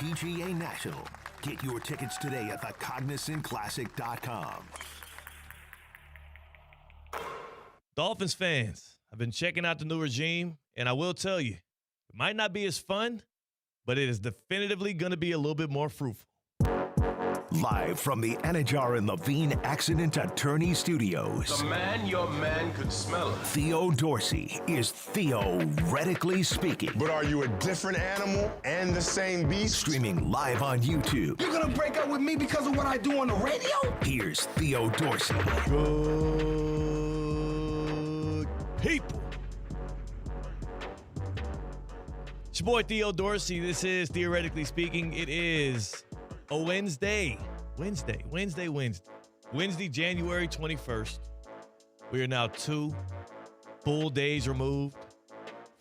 PGA National. Get your tickets today at thecognizantclassic.com. Dolphins fans, I've been checking out the new regime, and I will tell you, it might not be as fun, but it is definitively going to be a little bit more fruitful. Live from the Anajar and Levine Accident Attorney Studios. The man your man could smell it. Theo Dorsey is theoretically speaking. But are you a different animal and the same beast? Streaming live on YouTube. You're gonna break up with me because of what I do on the radio? Here's Theo Dorsey. Good people. It's your boy Theo Dorsey. This is Theoretically Speaking. It is a Wednesday, January 21st. We are now 2 full days removed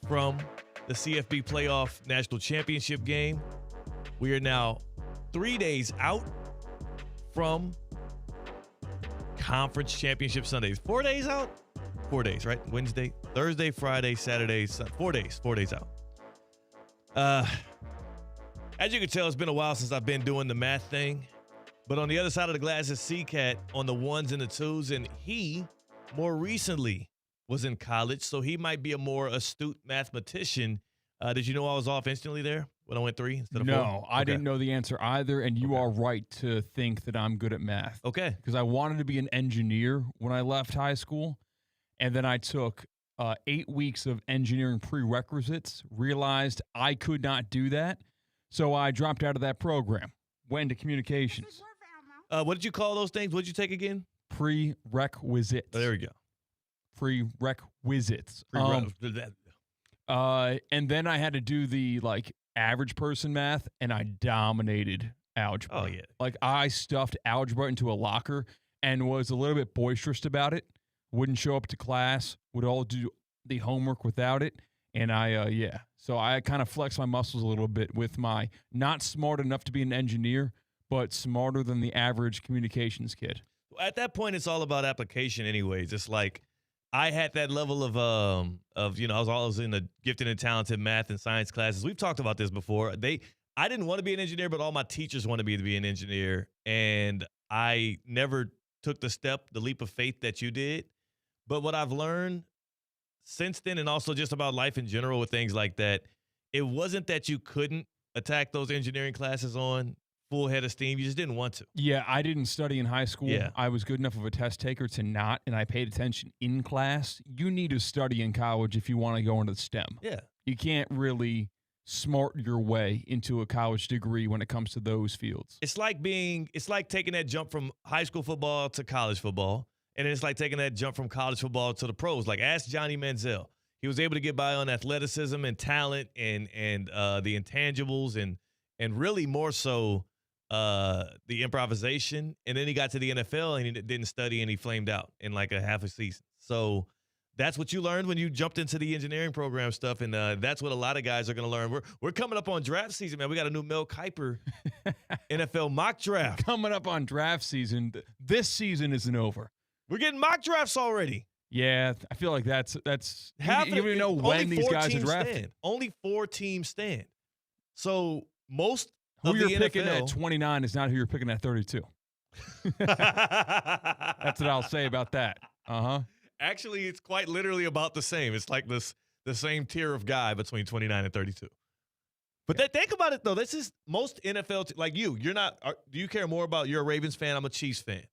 from the CFB Playoff National Championship game. We are now 3 days out from Conference Championship Sundays. 4 days out? 4 days, right? Wednesday, Thursday, Friday, Saturday, 4 days. 4 days out. As you can tell, it's been a while since I've been doing the math thing. But on the other side of the glass is C-Katt on the ones and the twos. And he, more recently, was in college. So he might be a more astute mathematician. Did you know I was off instantly there when I went 3 instead of 4? No, I didn't know the answer either. And you are right to think that I'm good at math. Okay. Because I wanted to be an engineer when I left high school. And then I took 8 weeks of engineering prerequisites, realized I could not do that. So I dropped out of that program, went into communications. What did you call those things? What did you take again? Prerequisites. Oh, there we go. Prerequisites. And then I had to do the average person math, and I dominated algebra. Oh, yeah. I stuffed algebra into a locker and was a little bit boisterous about it. Wouldn't show up to class. Would all do the homework without it. And so I kind of flexed my muscles a little bit with my not smart enough to be an engineer, but smarter than the average communications kid. At that point, it's all about application anyways. It's like I had that level of I was always in the gifted and talented math and science classes. We've talked about this before. I didn't want to be an engineer, but all my teachers wanted me to be an engineer. And I never took the leap of faith that you did. But what I've learned since then, and also just about life in general with things like that, it wasn't that you couldn't attack those engineering classes on full head of steam. You just didn't want to. Yeah, I didn't study in high school. Yeah. I was good enough of a test taker to not, and I paid attention in class. You need to study in college if you want to go into STEM. Yeah. You can't really smart your way into a college degree when it comes to those fields. It's like taking that jump from high school football to college football. And it's like taking that jump from college football to the pros. Like, ask Johnny Manziel. He was able to get by on athleticism and talent and the intangibles and really more so the improvisation. And then he got to the NFL and he didn't study and he flamed out in like a half a season. So that's what you learned when you jumped into the engineering program stuff. And that's what a lot of guys are going to learn. We're coming up on draft season, man. We got a new Mel Kiper NFL mock draft. Coming up on draft season. This season isn't over. We're getting mock drafts already. Yeah, I feel like that's half. You don't even know when these guys are drafted. Only 4 teams stand. So most who of you're the picking NFL, at 29 is not who you're picking at 32. That's what I'll say about that. Actually, it's quite literally about the same. It's like the same tier of guy between 29 and 32. But think about it though. This is most NFL like you. You're not. Do you care more about? You're a Ravens fan. I'm a Chiefs fan.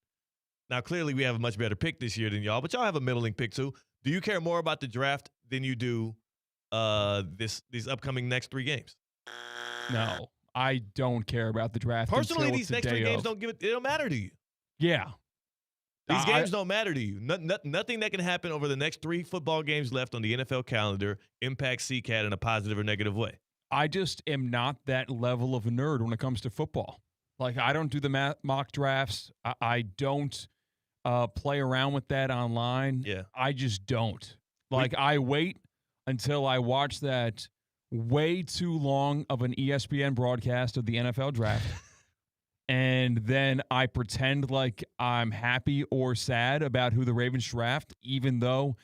Now, clearly, we have a much better pick this year than y'all, but y'all have a middling pick, too. Do you care more about the draft than you do these upcoming next 3 games? No, I don't care about the draft. Personally, these next 3 games they don't matter to you. Yeah. These games don't matter to you. Nothing that can happen over the next 3 football games left on the NFL calendar impacts C-Katt in a positive or negative way. I just am not that level of a nerd when it comes to football. I don't do the mock drafts. I don't play around with that online. Yeah. I just don't. I wait until I watch that way too long of an ESPN broadcast of the NFL draft. And then I pretend like I'm happy or sad about who the Ravens draft, even though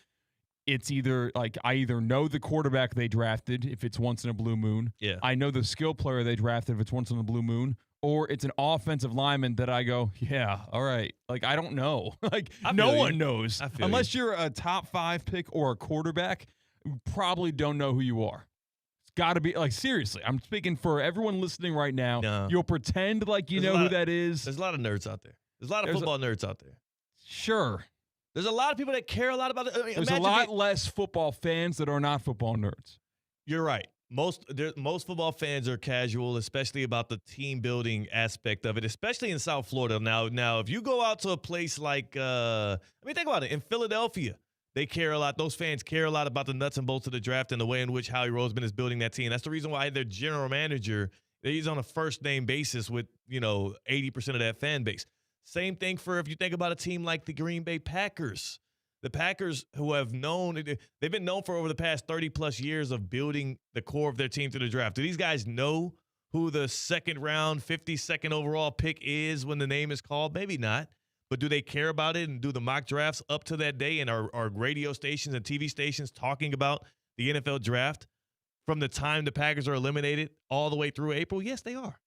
it's either like I either know the quarterback they drafted if it's once in a blue moon. Yeah. I know the skill player they drafted if it's once in a blue moon. Or it's an offensive lineman that I go, yeah, all right. Like, I don't know. Like, no one knows. Unless you're a top 5 pick or a quarterback, you probably don't know who you are. It's got to be, like, seriously. I'm speaking for everyone listening right now. No. You'll pretend like you know who that is. There's a lot of nerds out there. There's a lot of football nerds out there. Sure. There's a lot of people that care a lot about it. I mean, there's a lot less football fans that are not football nerds. You're right. Most football fans are casual, especially about the team building aspect of it, especially in South Florida. Now, if you go out to a place like, think about it. In Philadelphia, they care a lot. Those fans care a lot about the nuts and bolts of the draft and the way in which Howie Roseman is building that team. That's the reason why their general manager, he's on a first name basis with 80% of that fan base. Same thing for if you think about a team like the Green Bay Packers. The Packers, who they've been known for over the past 30-plus years of building the core of their team through the draft. Do these guys know who the second-round, 52nd overall pick is when the name is called? Maybe not. But do they care about it and do the mock drafts up to that day? And are radio stations and TV stations talking about the NFL draft from the time the Packers are eliminated all the way through April? Yes, they are.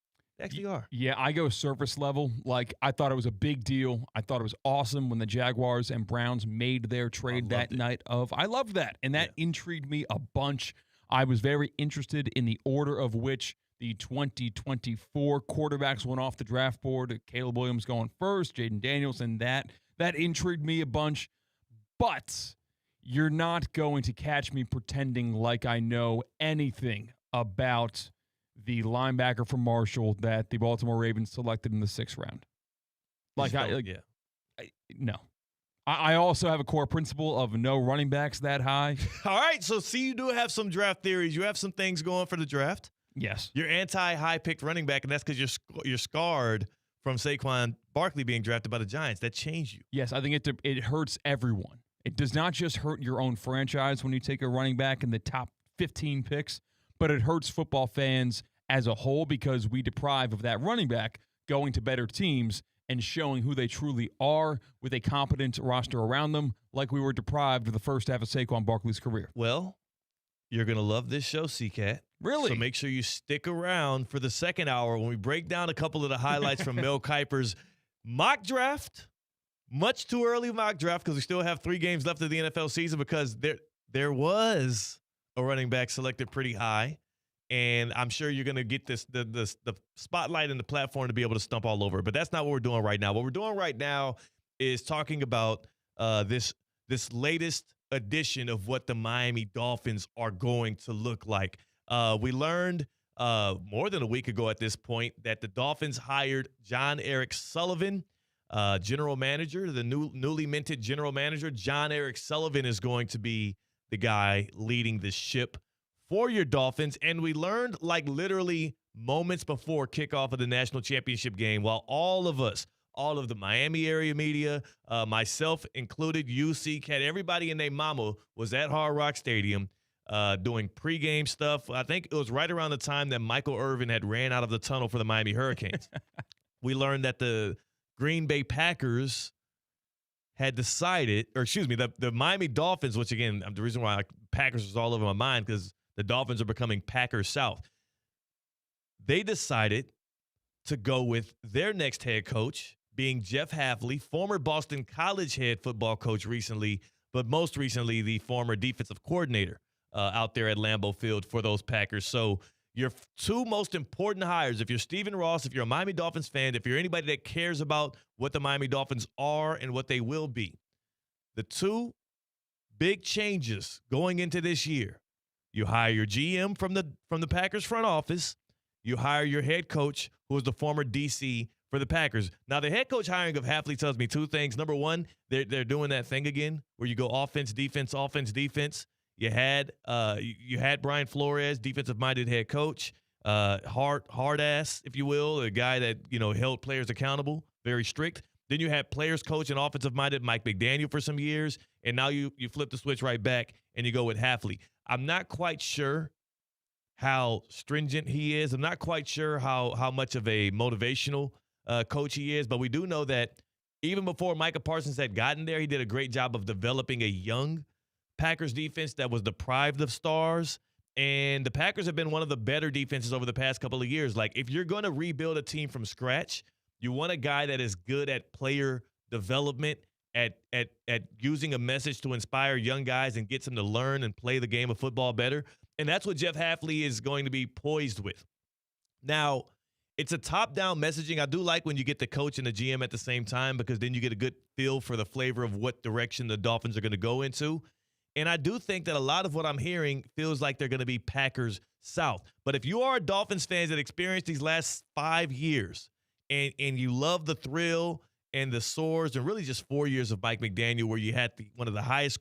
Actually are. Yeah, I go surface level. Like, I thought it was a big deal. I thought it was awesome when the Jaguars and Browns made their trade that night of. I loved that, and that intrigued me a bunch. I was very interested in the order of which the 2024 quarterbacks went off the draft board. Caleb Williams going first, Jaden Daniels, and that intrigued me a bunch. But you're not going to catch me pretending like I know anything about the linebacker from Marshall that the Baltimore Ravens selected in the 6th round. No. I also have a core principle of no running backs that high. All right, so you do have some draft theories. You have some things going for the draft. Yes. You're anti-high-picked running back, and that's because you're scarred from Saquon Barkley being drafted by the Giants. That changed you. Yes, I think it hurts everyone. It does not just hurt your own franchise when you take a running back in the top 15 picks, but it hurts football fans as a whole because we deprive of that running back going to better teams and showing who they truly are with a competent roster around them, like we were deprived of the first half of Saquon Barkley's career. Well, you're going to love this show, C-Katt. Really? So make sure you stick around for the second hour when we break down a couple of the highlights from Mel Kiper's mock draft. Much too early mock draft because we still have 3 games left of the NFL season because there was a running back selected pretty high. And I'm sure you're going to get the spotlight and the platform to be able to stump all over. But that's not what we're doing right now. What we're doing right now is talking about this latest edition of what the Miami Dolphins are going to look like. We learned more than a week ago at this point that the Dolphins hired John Eric Sullivan, general manager, the newly minted general manager. John Eric Sullivan is going to be the guy leading the ship for your Dolphins. And we learned like literally moments before kickoff of the national championship game, while all of the Miami area media, myself included, you, C-Katt, everybody and their mama was at Hard Rock Stadium doing pregame stuff. I think it was right around the time that Michael Irvin had ran out of the tunnel for the Miami Hurricanes. We learned that the Green Bay Packers had decided, the Miami Dolphins, which again, the reason why Packers was all over my mind because the Dolphins are becoming Packers South. They decided to go with their next head coach, being Jeff Hafley, former Boston College head football coach recently, but most recently the former defensive coordinator out there at Lambeau Field for those Packers. So your 2 most important hires, if you're Stephen Ross, if you're a Miami Dolphins fan, if you're anybody that cares about what the Miami Dolphins are and what they will be, the 2 big changes going into this year. You hire your GM from the Packers front office. You hire your head coach, who was the former DC for the Packers. Now, the head coach hiring of Hafley tells me 2 things. Number one, they're doing that thing again where you go offense, defense, offense, defense. You had Brian Flores, defensive-minded head coach, hard ass, if you will, a guy that held players accountable, very strict. Then you had players coach and offensive-minded Mike McDaniel for some years, and now you flip the switch right back and you go with Hafley. I'm not quite sure how stringent he is. I'm not quite sure how much of a motivational coach he is, but we do know that even before Micah Parsons had gotten there, he did a great job of developing a young Packers defense that was deprived of stars. And the Packers have been one of the better defenses over the past couple of years. Like, if you're going to rebuild a team from scratch, you want a guy that is good at player development, at using a message to inspire young guys and gets them to learn and play the game of football better. And that's what Jeff Hafley is going to be poised with. Now, it's a top-down messaging. I do like when you get the coach and the GM at the same time, because then you get a good feel for the flavor of what direction the Dolphins are going to go into. And I do think that a lot of what I'm hearing feels like they're going to be Packers South. But if you are a Dolphins fan that experienced these last 5 years and you love the thrill and the sores and really just 4 years of Mike McDaniel, where you had one of the highest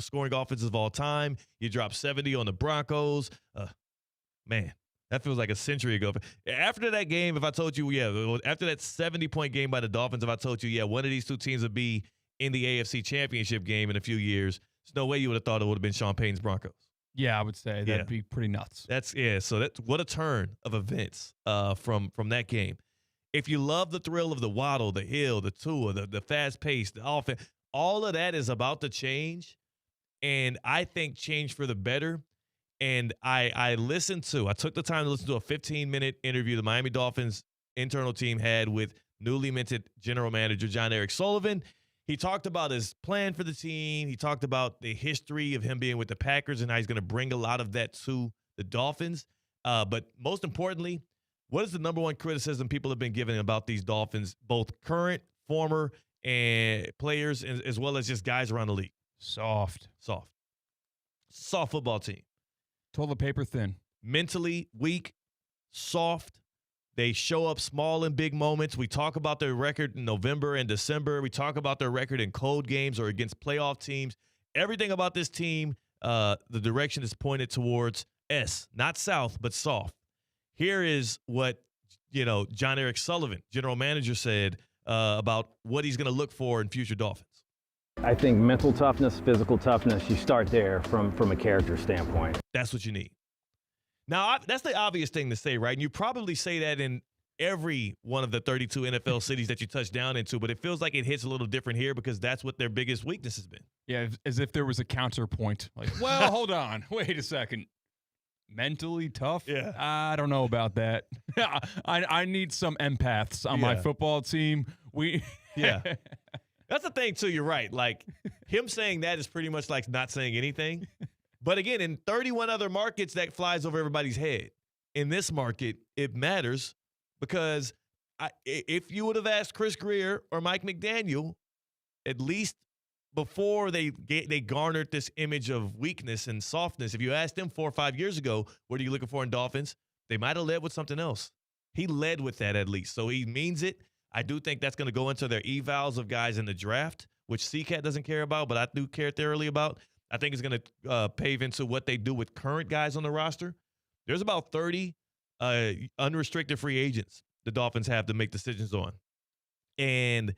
scoring offenses of all time, you dropped 70 on the Broncos. Man, that feels like a century ago. After that game, if I told you, after that 70-point game by the Dolphins, if I told you, one of these two teams would be in the AFC Championship game in a few years, there's no way you would have thought it would have been Sean Payton's Broncos. Yeah, I would say that'd be pretty nuts. So that's what a turn of events from that game. If you love the thrill of the Waddle, the Hill, the Tua, the fast pace, the offense, all of that is about to change, and I think change for the better. And I took the time to listen to a 15-minute interview the Miami Dolphins internal team had with newly minted general manager John Eric Sullivan. He talked about his plan for the team. He talked about the history of him being with the Packers and how he's going to bring a lot of that to the Dolphins. But most importantly, what is the number one criticism people have been giving about these Dolphins, both current, former, and players, as well as just guys around the league? Soft football team. Toilet paper thin. Mentally weak, soft. They show up small in big moments. We talk about their record in November and December. We talk about their record in cold games or against playoff teams. Everything about this team, the direction is pointed towards S, not South, but soft. Here is what, John Eric Sullivan, general manager, said about what he's going to look for in future Dolphins. I think mental toughness, physical toughness, you start there from a character standpoint. That's what you need. Now, that's the obvious thing to say, right? And you probably say that in every one of the 32 NFL cities that you touch down into, but it feels like it hits a little different here because that's what their biggest weakness has been. Yeah, as if there was a counterpoint. Like, well, hold on. Wait a second. Mentally tough? Yeah. I don't know about that. I need some empaths on my football team. Yeah. That's the thing, too. You're right. Like, him saying that is pretty much like not saying anything. But again, in 31 other markets, that flies over everybody's head. In this market, it matters because if you would have asked Chris Greer or Mike McDaniel, at least before they garnered this image of weakness and softness, if you asked them 4 or 5 years ago, what are you looking for in Dolphins, they might have led with something else. He led with that at least. So he means it. I do think that's going to go into their evals of guys in the draft, which C-Katt doesn't care about, but I do care thoroughly about. I think it's going to pave into what they do with current guys on the roster. There's about 30 unrestricted free agents the Dolphins have to make decisions on. And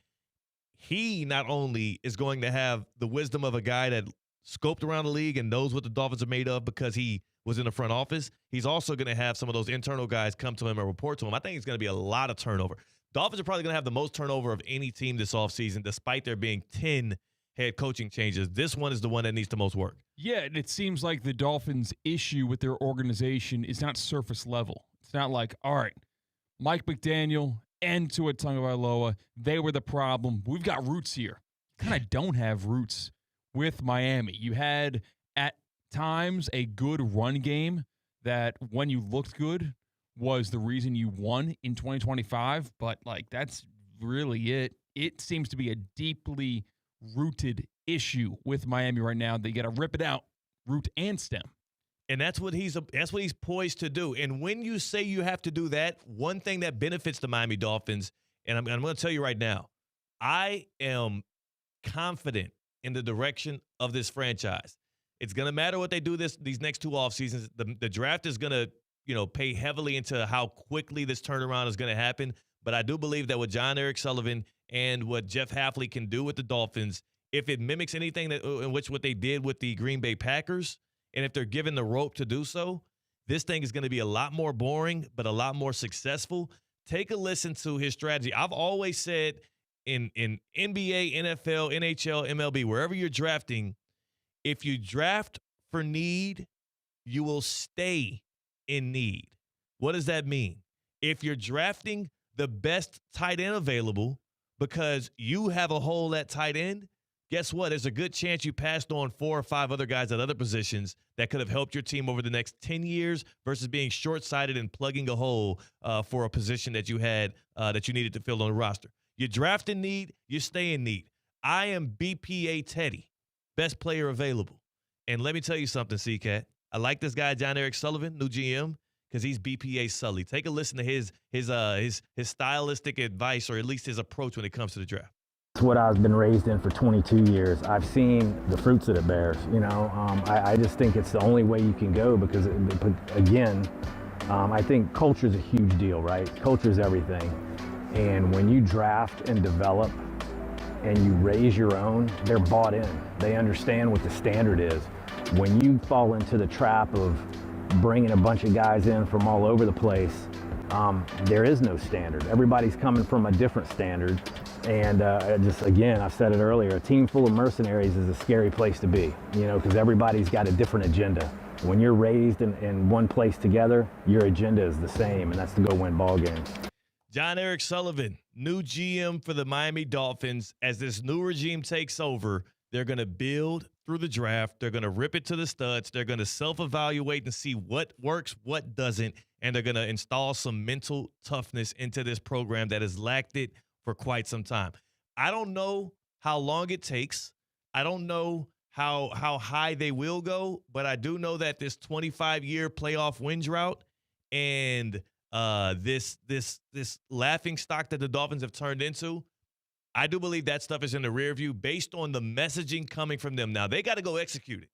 he not only is going to have the wisdom of a guy that scoped around the league and knows what the Dolphins are made of because he was in the front office, he's also going to have some of those internal guys come to him and report to him. I think it's going to be a lot of turnover. Dolphins are probably going to have the most turnover of any team this offseason, despite there being 10 head coaching changes. This one is the one that needs the most work. Yeah, and it seems like the Dolphins' issue with their organization is not surface level. It's not like, all right, Mike McDaniel and Tua Tagovailoa, they were the problem. We've got roots here. Kind of don't have roots with Miami. You had, at times, a good run game that, when you looked good, was the reason you won in 2025, but, that's really it. It seems to be a deeply rooted issue with Miami right now. They got to rip it out, root and stem. And that's what he's poised to do. And when you say you have to do that, one thing that benefits the Miami Dolphins, and I'm going to tell you right now, I am confident in the direction of this franchise. It's going to matter what they do these next 2 off seasons. The draft is going to pay heavily into how quickly this turnaround is going to happen. But I do believe that with John Eric Sullivan and what Jeff Hafley can do with the Dolphins, if it mimics anything in which what they did with the Green Bay Packers, and if they're given the rope to do so, this thing is going to be a lot more boring, but a lot more successful. Take a listen to his strategy. I've always said in NBA, NFL, NHL, MLB, wherever you're drafting, If you draft for need, you will stay in need. What does that mean? If you're drafting the best tight end available because you have a hole at tight end, guess what? There's a good chance you passed on 4 or 5 other guys at other positions that could have helped your team over the next 10 years versus being short-sighted and plugging a hole for a position that you had that you needed to fill on the roster. You draft in need, you stay in need. I am BPA Teddy, best player available. And let me tell you something, C-Katt. I like this guy, John Eric Sullivan, new GM, because he's BPA Sully. Take a listen to his stylistic advice, or at least his approach when it comes to the draft. It's what I've been raised in for 22 years. I've seen the fruits that it bears. I just think it's the only way you can go because, again, I think culture is a huge deal, right? Culture is everything. And when you draft and develop and you raise your own, they're bought in. They understand what the standard is. When you fall into the trap of bringing a bunch of guys in from all over the place, there is no standard. Everybody's coming from a different standard. And I've said it earlier, a team full of mercenaries is a scary place to be, because everybody's got a different agenda. When you're raised in one place together, your agenda is the same, and that's to go win ball games. John Eric Sullivan, new GM for the Miami Dolphins. As this new regime takes over, they're going to build through the draft. They're going to rip it to the studs. They're going to self-evaluate and see what works, what doesn't, and they're going to install some mental toughness into this program that has lacked it for quite some time. I don't know how long it takes. I don't know how high they will go, but I do know that this 25-year playoff win drought and this laughing stock that the Dolphins have turned into, I do believe that stuff is in the rear view based on the messaging coming from them. Now, they got to go execute it.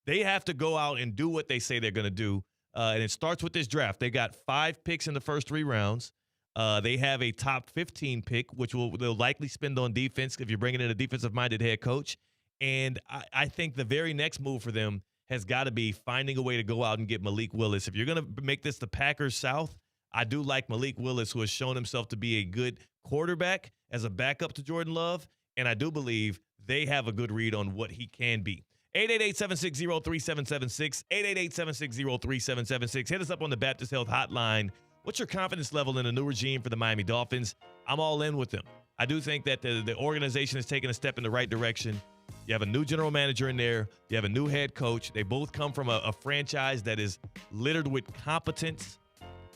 They have to go out and do what they say they're going to do, and it starts with this draft. They got 5 picks in the first 3 rounds. They have a top 15 pick, which they'll likely spend on defense if you're bringing in a defensive-minded head coach. And I think the very next move for them has got to be finding a way to go out and get Malik Willis. If you're going to make this the Packers South, I do like Malik Willis, who has shown himself to be a good quarterback as a backup to Jordan Love, and I do believe they have a good read on what he can be. 888-760-3776, 888-760-3776. Hit us up on the Baptist Health Hotline. What's your confidence level in the new regime for the Miami Dolphins? I'm all in with them. I do think that the organization has taken a step in the right direction. You have a new general manager in there. You have a new head coach. They both come from a franchise that is littered with competence,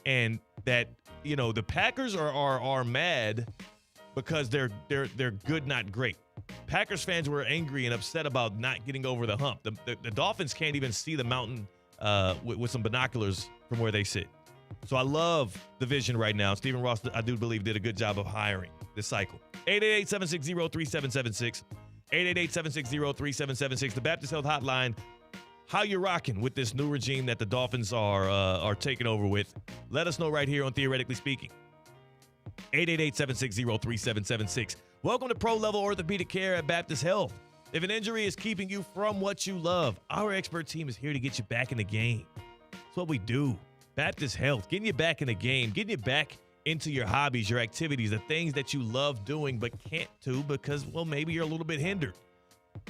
and that, the Packers are mad because they're good, not great. Packers fans were angry and upset about not getting over the hump. The Dolphins can't even see the mountain with some binoculars from where they sit. So I love the vision right now. Stephen Ross, I do believe, did a good job of hiring this cycle. 888-760-3776. 888-760-3776. The Baptist Health Hotline. How you rocking with this new regime that the Dolphins are taking over with? Let us know right here on Theoretically Speaking. 888-760-3776. Welcome to Pro Level Orthopedic Care at Baptist Health. If an injury is keeping you from what you love, our expert team is here to get you back in the game. That's what we do. Baptist Health, getting you back in the game, getting you back into your hobbies, your activities, the things that you love doing but can't do because, well, maybe you're a little bit hindered.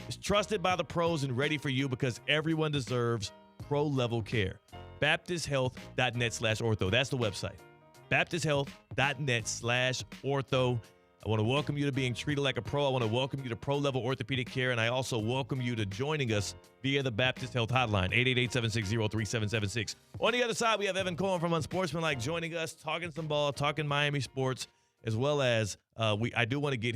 It's trusted by the pros and ready for you because everyone deserves pro-level care. BaptistHealth.net/ortho. That's the website. BaptistHealth.net/ortho. I want to welcome you to being treated like a pro. I want to welcome you to pro-level orthopedic care, and I also welcome you to joining us via the Baptist Health Hotline, 888-760-3776. On the other side, we have Evan Cohen from Unsportsmanlike joining us, talking some ball, talking Miami sports, as well as I do want to get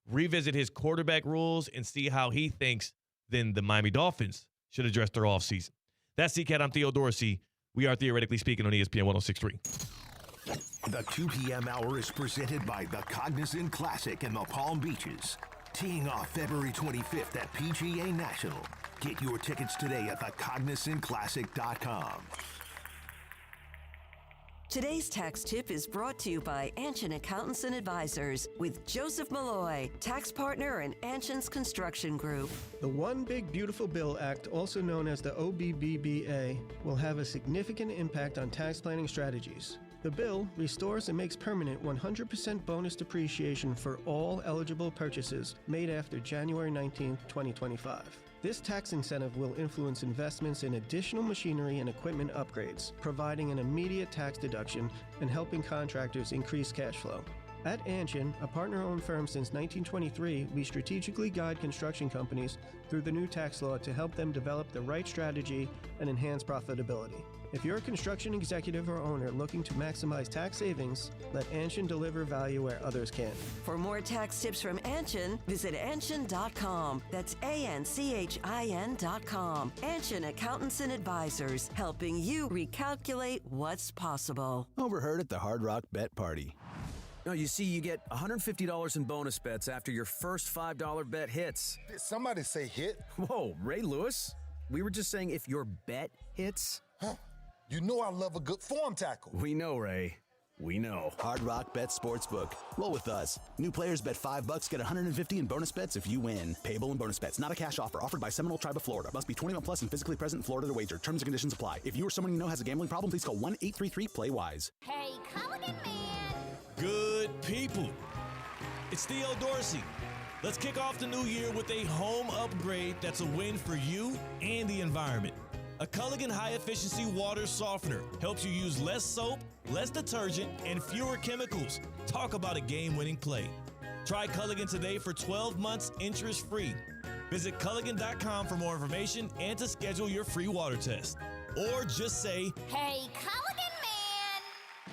revisit his quarterback rules and see how he thinks then the Miami Dolphins should address their offseason. That's C-Katt. I'm Theo Dorsey. We are Theoretically Speaking on ESPN 106.3. The 2 p.m. hour is presented by the Cognizant Classic in the Palm Beaches. Teeing off February 25th at PGA National. Get your tickets today at thecognizantclassic.com. Today's tax tip is brought to you by Anshin Accountants and Advisors with Joseph Malloy, tax partner in Anshin's Construction Group. The One Big Beautiful Bill Act, also known as the OBBBA, will have a significant impact on tax planning strategies. The bill restores and makes permanent 100% bonus depreciation for all eligible purchases made after January 19, 2025. This tax incentive will influence investments in additional machinery and equipment upgrades, providing an immediate tax deduction and helping contractors increase cash flow. At Anshin, a partner-owned firm since 1923, we strategically guide construction companies through the new tax law to help them develop the right strategy and enhance profitability. If you're a construction executive or owner looking to maximize tax savings, let Anshin deliver value where others can't. For more tax tips from Anshin, visit Anshin.com. That's ANCHIN.com. Anshin Accountants and Advisors, helping you recalculate what's possible. Overheard at the Hard Rock Bet Party. No, you see, you get $150 in bonus bets after your first $5 bet hits. Did somebody say hit? Whoa, Ray Lewis? We were just saying if your bet hits. Huh. You know I love a good form tackle. We know, Ray. We know. Hard Rock Bet Sportsbook. Roll with us. New players bet $5, get $150 in bonus bets if you win. Payable in bonus bets. Not a cash offer. Offered by Seminole Tribe of Florida. Must be 21 plus and physically present in Florida to wager. Terms and conditions apply. If you or someone you know has a gambling problem, please call 1-833-PLAY-WISE. Hey, Culligan man. Good people. It's Theo Dorsey. Let's kick off the new year with a home upgrade that's a win for you and the environment. A Culligan high-efficiency water softener helps you use less soap, less detergent, and fewer chemicals. Talk about a game-winning play. Try Culligan today for 12 months interest-free. Visit Culligan.com for more information and to schedule your free water test. Or just say, Hey, Culligan man!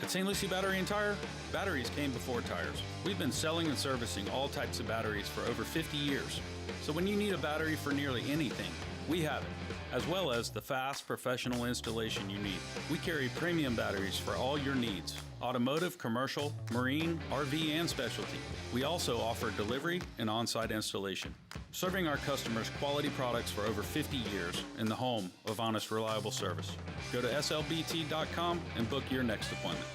At St. Lucie Battery and Tire, batteries came before tires. We've been selling and servicing all types of batteries for over 50 years. So when you need a battery for nearly anything, we have it, as well as the fast professional installation you need. We carry premium batteries for all your needs: automotive, commercial, marine, RV, and specialty. We also offer delivery and on-site installation, serving our customers quality products for over 50 years in the home of honest, reliable service. Go to slbt.com and book your next appointment.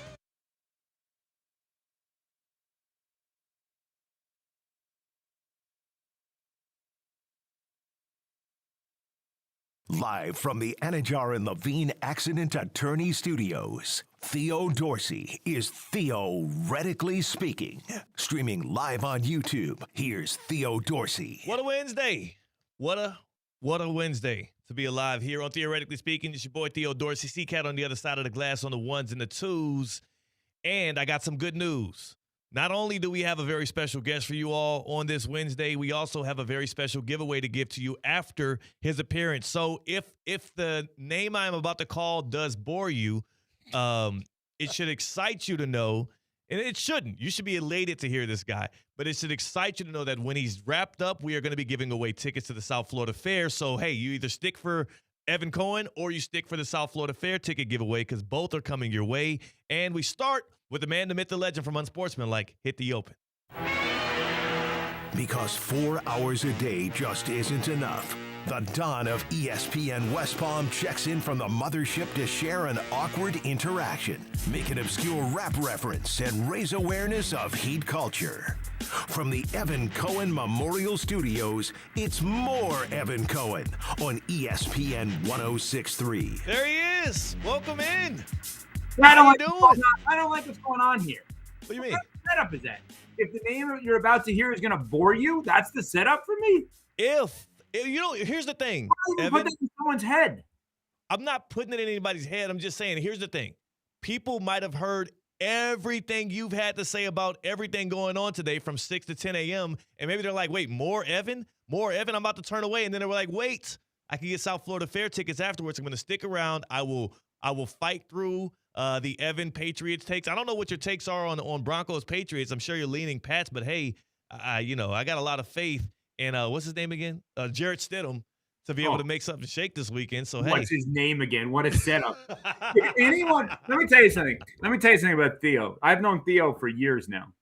Live from the Anajar and Levine Accident Attorney Studios, Theo Dorsey is theoretically speaking. Streaming live on YouTube, here's Theo Dorsey. What a Wednesday. What a Wednesday to be alive here on Theoretically Speaking. It's your boy Theo Dorsey, C-Katt on the other side of the glass on the ones and the twos. And I got some good news. Not only do we have a very special guest for you all on this Wednesday, we also have a very special giveaway to give to you after his appearance. So if the name I'm about to call does bore you, it should excite you to know, and it shouldn't. You should be elated to hear this guy, but it should excite you to know that when he's wrapped up, we are going to be giving away tickets to the South Florida Fair. So, hey, you either stick for Evan Cohen or you stick for the South Florida Fair ticket giveaway because both are coming your way. And we start with the man, the myth, the legend from Unsportsmanlike. Hit the open. Because 4 hours a day just isn't enough. The Don of ESPN West Palm checks in from the mothership to share an awkward interaction, make an obscure rap reference, and raise awareness of Heat culture. From the Evan Cohen Memorial Studios, it's more Evan Cohen on ESPN 106.3. There he is. Welcome in. I don't How like what's going on here. What do you mean? What setup is that? If the name you're about to hear is going to bore you, that's the setup for me? If you know, here's the thing. Why put that in someone's head? I'm not putting it in anybody's head. I'm just saying, here's the thing. People might have heard everything you've had to say about everything going on today from 6 to 10 a.m. And maybe they're like, wait, more Evan? More Evan? I'm about to turn away. And then they were like, wait, I can get South Florida Fair tickets afterwards. I'm going to stick around. I will fight through the Evan Patriots takes. I don't know what your takes are on Broncos Patriots. I'm sure you're leaning Pats, but hey, I got a lot of faith in what's his name again? Jarrett Stidham to be able to make something shake this weekend. So what's his name again? What a setup. Let me tell you something. About Theo. I've known Theo for years now.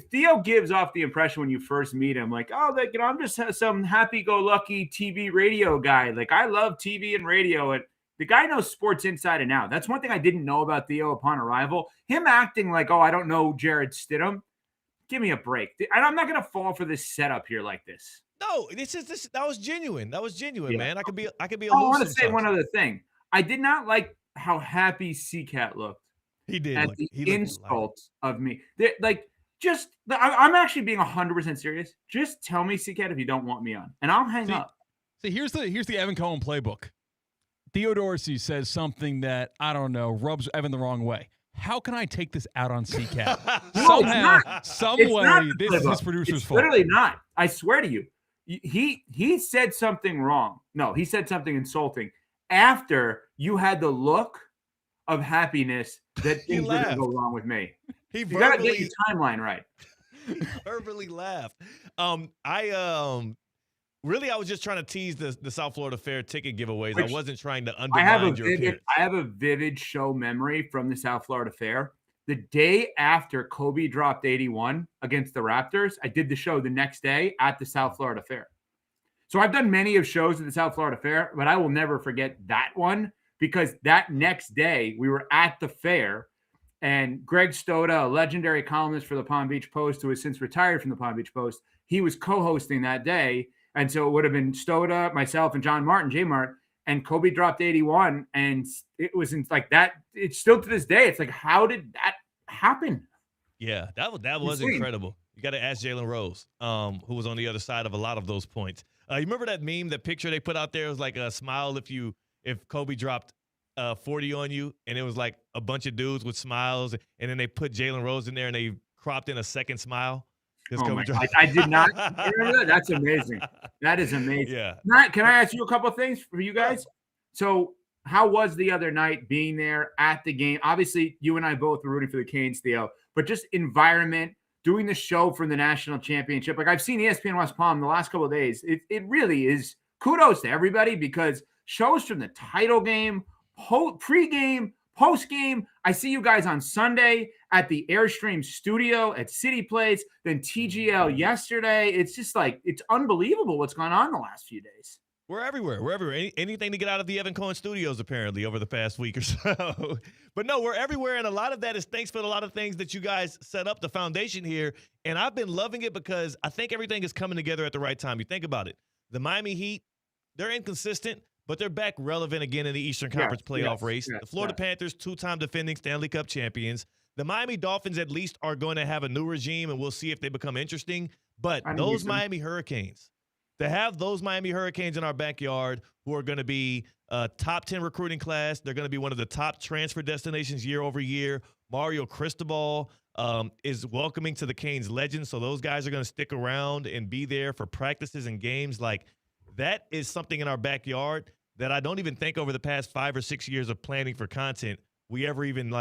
Theo gives off the impression when you first meet him, like, oh, I'm just some happy-go-lucky TV radio guy. Like, I love TV and radio, and the guy knows sports inside and out. That's one thing I didn't know about Theo upon arrival. Him acting like, oh, I don't know Jarrett Stidham. Give me a break. I'm not going to fall for this setup here like this. No, that was genuine. That was genuine, man. I could be a I want to say one other thing. I did not like how happy C-Katt looked. He did. At the insult of me. I'm actually being 100% serious. Just tell me, C-Katt, if you don't want me on, and I'll hang up. See, here's the Evan Cohen playbook. Theo Dorsey says something that, I don't know, rubs Evan the wrong way. How can I take this out on C-Katt? Somehow, some way, this is his producer's fault. Literally not. I swear to you. He said something wrong. No, he said something insulting after you had the look of happiness that things were going to go wrong with me. You got to get your timeline right. He verbally laughed. Really, I was just trying to tease the South Florida Fair ticket giveaways. I wasn't trying to undermine your appearance. I have a vivid show memory from the South Florida Fair. The day after Kobe dropped 81 against the Raptors, I did the show the next day at the South Florida Fair. So I've done many of shows at the South Florida Fair, but I will never forget that one because that next day we were at the fair and Greg Stoda, a legendary columnist for the Palm Beach Post, who has since retired from the Palm Beach Post, he was co-hosting that day. And so it would have been Stoda, myself, and John Martin, J-Mart, and Kobe dropped 81. And it was like that. It's still to this day. It's like, how did that happen? Yeah, that was incredible. You got to ask Jalen Rose, who was on the other side of a lot of those points. You remember that meme, that picture they put out there? It was like a smile if Kobe dropped 40 on you, and it was like a bunch of dudes with smiles, and then they put Jalen Rose in there, and they cropped in a second smile. Oh my God. I did not remember that. That's amazing. That is amazing. Yeah. Matt, can I ask you a couple of things for you guys? So how was the other night being there at the game? Obviously, you and I both were rooting for the Canes, Theo, but just environment, doing the show for the national championship. Like I've seen ESPN West Palm the last couple of days. It really is kudos to everybody because shows from the title game, pre-game, post-game. I see you guys on Sunday at the Airstream studio at City Place, then TGL yesterday. It's just like, it's unbelievable what's gone on the last few days. We're everywhere. We're everywhere. Anything to get out of the Evan Cohen studios, apparently, over the past week or so. But no, we're everywhere, and a lot of that is thanks for a lot of things that you guys set up, the foundation here. And I've been loving it because I think everything is coming together at the right time. You think about it. The Miami Heat, they're inconsistent, but they're back relevant again in the Eastern Conference playoff race. The Florida Panthers, two-time defending Stanley Cup champions. The Miami Dolphins at least are going to have a new regime, and we'll see if they become interesting. But those Miami Hurricanes, to have those Miami Hurricanes in our backyard who are going to be a top 10 recruiting class, they're going to be one of the top transfer destinations year over year. Mario Cristobal is welcoming to the Canes legends, so those guys are going to stick around and be there for practices and games. Like, that is something in our backyard that I don't even think over the past 5 or 6 years of planning for content we ever even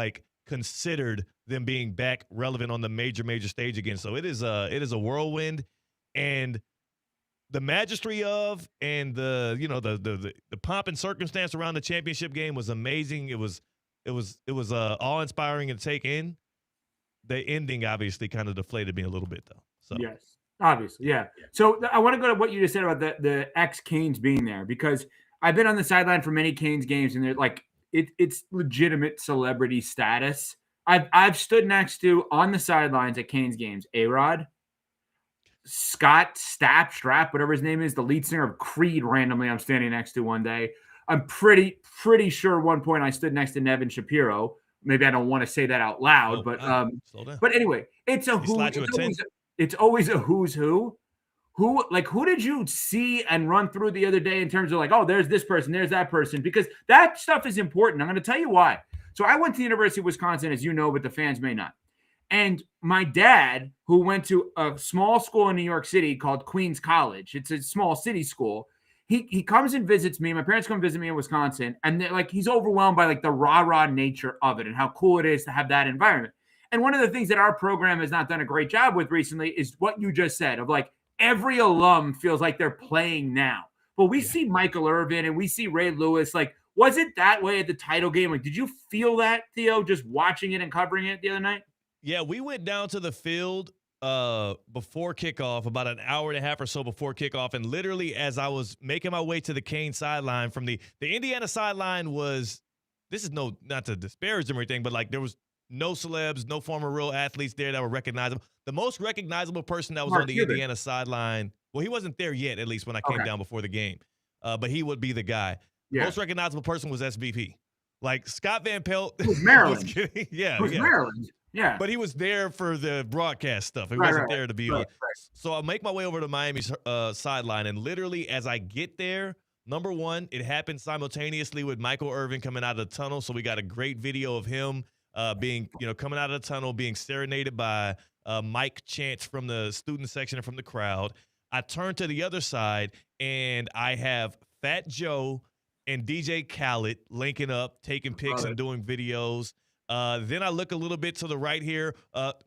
considered them being back relevant on the major stage again. So it is a whirlwind, and the majesty of and the pomp and circumstance around the championship game was amazing. It was awe-inspiring to take in. The ending obviously kind of deflated me a little bit though. So yes, obviously, yeah. So I want to go to what you just said about the ex-Canes being there, because I've been on the sideline for many Canes games, and they're like it's legitimate celebrity status. I've stood next to on the sidelines at Canes games A-Rod, Scott Strap, whatever his name is, the lead singer of Creed. Randomly, I'm standing next to one day. I'm pretty sure at one point I stood next to Nevin Shapiro. Maybe I don't want to say that out loud, but anyway, it's a who. It's always a who's who. Who did you see and run through the other day in terms of oh, there's this person, there's that person, because that stuff is important. I'm going to tell you why. So I went to the University of Wisconsin, as you know, but the fans may not. And my dad, who went to a small school in New York City called Queens College, it's a small city school. He comes and visits me. My parents come visit me in Wisconsin, and they're he's overwhelmed by the rah-rah nature of it and how cool it is to have that environment. And one of the things that our program has not done a great job with recently is what you just said of every alum feels like they're playing now. But we see Michael Irvin and we see Ray Lewis. Was it that way at the title game? Did you feel that, Theo, just watching it and covering it the other night? Yeah, we went down to the field before kickoff, about an hour and a half or so before kickoff, and literally as I was making my way to the Cane sideline from the Indiana sideline was, this is not to disparage them or anything, but there was no celebs, no former real athletes there that were recognizable. The most recognizable person that was on the Indiana sideline, well, he wasn't there yet, at least when I came down before the game, but he would be the guy. Yeah. Most recognizable person was SVP. Scott Van Pelt. Who's Maryland? Yeah. Who's Maryland? Yeah. But he was there for the broadcast stuff. He wasn't there to be on. So I'll make my way over to Miami's sideline, and literally as I get there, number one, it happened simultaneously with Michael Irvin coming out of the tunnel. So we got a great video of him being, coming out of the tunnel, being serenaded by Mike chants from the student section and from the crowd. I turn to the other side, and I have Fat Joe and DJ Khaled linking up, taking pics and doing videos. Then I look a little bit to the right here.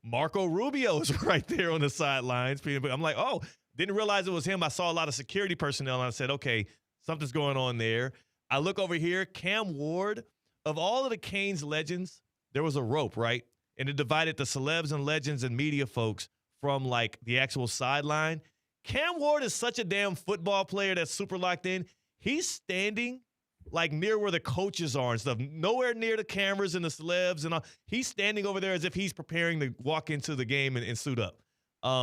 Marco Rubio is right there on the sidelines. I'm like, oh, didn't realize it was him. I saw a lot of security personnel, and I said, okay, something's going on there. I look over here. Cam Ward, of all of the Canes legends, there was a rope, right? And it divided the celebs and legends and media folks from, like, the actual sideline. Cam Ward is such a damn football player that's super locked in. He's standing like near where the coaches are and stuff, nowhere near the cameras and the celebs and all. He's standing over there as if he's preparing to walk into the game and suit up.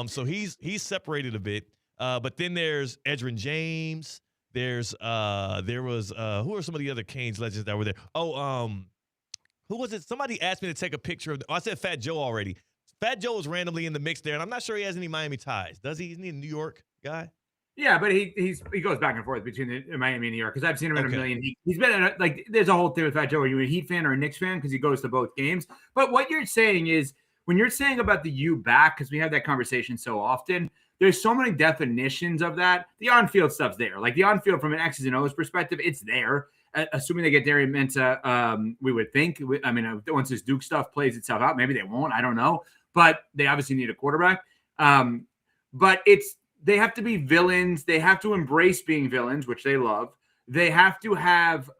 So he's separated a bit. But then there's Edgerrin James. There was who are some of the other Canes legends that were there? Who was it? Somebody asked me to take a picture of. I said Fat Joe already. Fat Joe was randomly in the mix there, and I'm not sure he has any Miami ties. Does he? Isn't he a New York guy? Yeah, but he goes back and forth between Miami and New York because I've seen him in a million. He's been like, there's a whole thing with Fat Joe. Are you a Heat fan or a Knicks fan? Because he goes to both games. But what you're saying is, when you're saying about the U back, because we have that conversation so often, there's so many definitions of that. The on-field stuff's there. Like the on-field from an X's and O's perspective, it's there. Assuming they get Darian Mensah, we would think. I mean, once this Duke stuff plays itself out, maybe they won't. I don't know. But they obviously need a quarterback. But they have to be villains. They have to embrace being villains, which they love. They have to have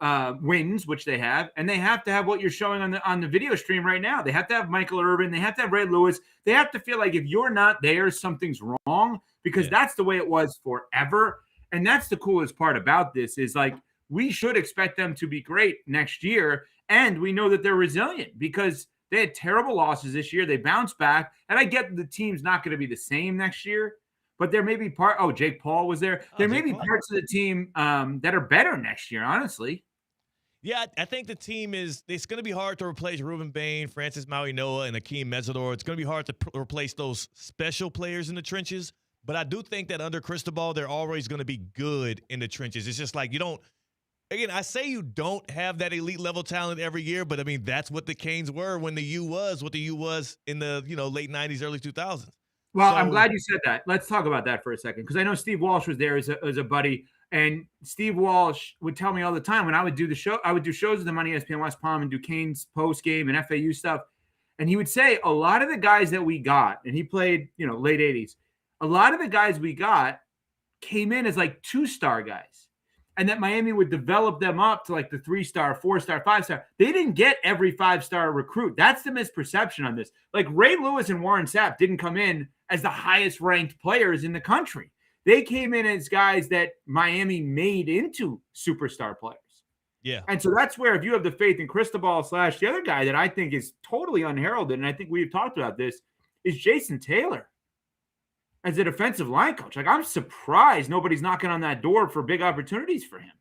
wins, which they have, and they have to have what you're showing on the video stream right now. They have to have Michael Irvin. They have to have Ray Lewis. They have to feel like if you're not there, something's wrong, because that's the way it was forever. And that's the coolest part about this is, like, we should expect them to be great next year, and we know that they're resilient because they had terrible losses this year. They bounced back, and I get the team's not going to be the same next year. But there may be Jake Paul was there. There may be parts of the team that are better next year, honestly. Yeah, I think the team it's going to be hard to replace Ruben Bain, Francis Maui-Noah, and Akeem Mesidor. It's going to be hard to replace those special players in the trenches. But I do think that under Cristobal, they're always going to be good in the trenches. It's just like I say you don't have that elite level talent every year, but I mean, that's what the Canes were when the U was what the U was in the late 90s, early 2000s. Well, I'm glad you said that. Let's talk about that for a second, because I know Steve Walsh was there as a buddy, and Steve Walsh would tell me all the time when I would do the show, I would do shows with him on ESPN West Palm and do Canes post game and FAU stuff, and he would say a lot of the guys that we got, and he played late 80s, a lot of the guys we got came in as like 2-star guys, and that Miami would develop them up to like the 3-star, 4-star, 5-star. They didn't get every 5-star recruit. That's the misperception on this. Like Ray Lewis and Warren Sapp didn't come in as the highest ranked players in the country. They came in as guys that Miami made into superstar players. Yeah. And so that's where, if you have the faith in Cristobal / the other guy that I think is totally unheralded, and I think we've talked about this, is Jason Taylor as a defensive line coach. Like, I'm surprised nobody's knocking on that door for big opportunities for him.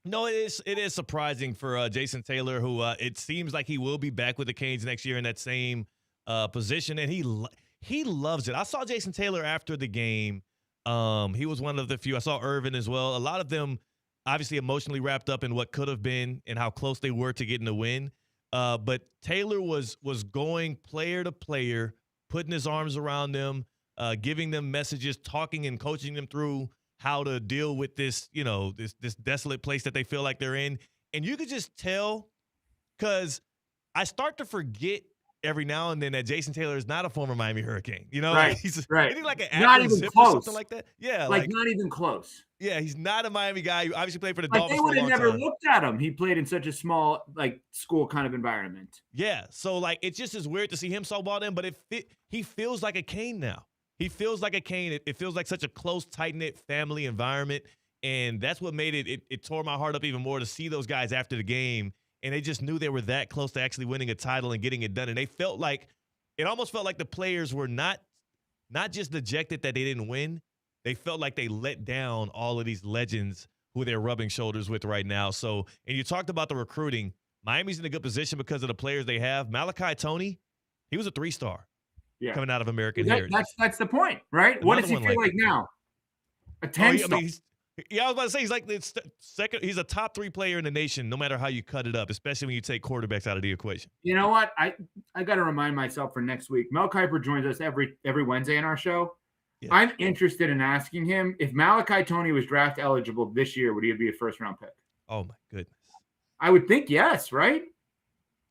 No, it is surprising for Jason Taylor, who it seems like he will be back with the Canes next year in that same position, and he loves it. I saw Jason Taylor after the game. He was one of the few. I saw Irvin as well. A lot of them obviously emotionally wrapped up in what could have been and how close they were to getting the win. But Taylor was going player to player, putting his arms around them, giving them messages, talking and coaching them through how to deal with this, this desolate place that they feel like they're in. And you could just tell, because I start to forget every now and then that Jason Taylor is not a former Miami Hurricane. Right, he's right. Isn't he like an not even zip close, or something like that? Yeah, like not even close. Yeah, he's not a Miami guy. He obviously played for the Like Dolphins. they would have never time. looked at him. He played in such a small, like, school kind of environment. Yeah, so like it just is weird to see him so balled in, but he feels like a Cane now. He feels like a Cane. It feels like such a close, tight-knit family environment, and that's what made it tore my heart up even more to see those guys after the game, and they just knew they were that close to actually winning a title and getting it done, and they felt like it almost felt like the players were not just dejected that they didn't win. They felt like they let down all of these legends who they're rubbing shoulders with right now. So, and you talked about the recruiting. Miami's in a good position because of the players they have. Malachi Toney He was a 3-star Yeah. coming out of American Heritage. That's the point, right? What does he feel like now? A 10-star. I was about to say he's like the second. He's a top 3 player in the nation, no matter how you cut it up, especially when you take quarterbacks out of the equation. You know what? I got to remind myself for next week. Mel Kiper joins us every Wednesday in our show. Yeah. I'm interested in asking him if Malachi Tony was draft eligible this year, would he be a first-round pick? Oh my goodness! I would think yes, right?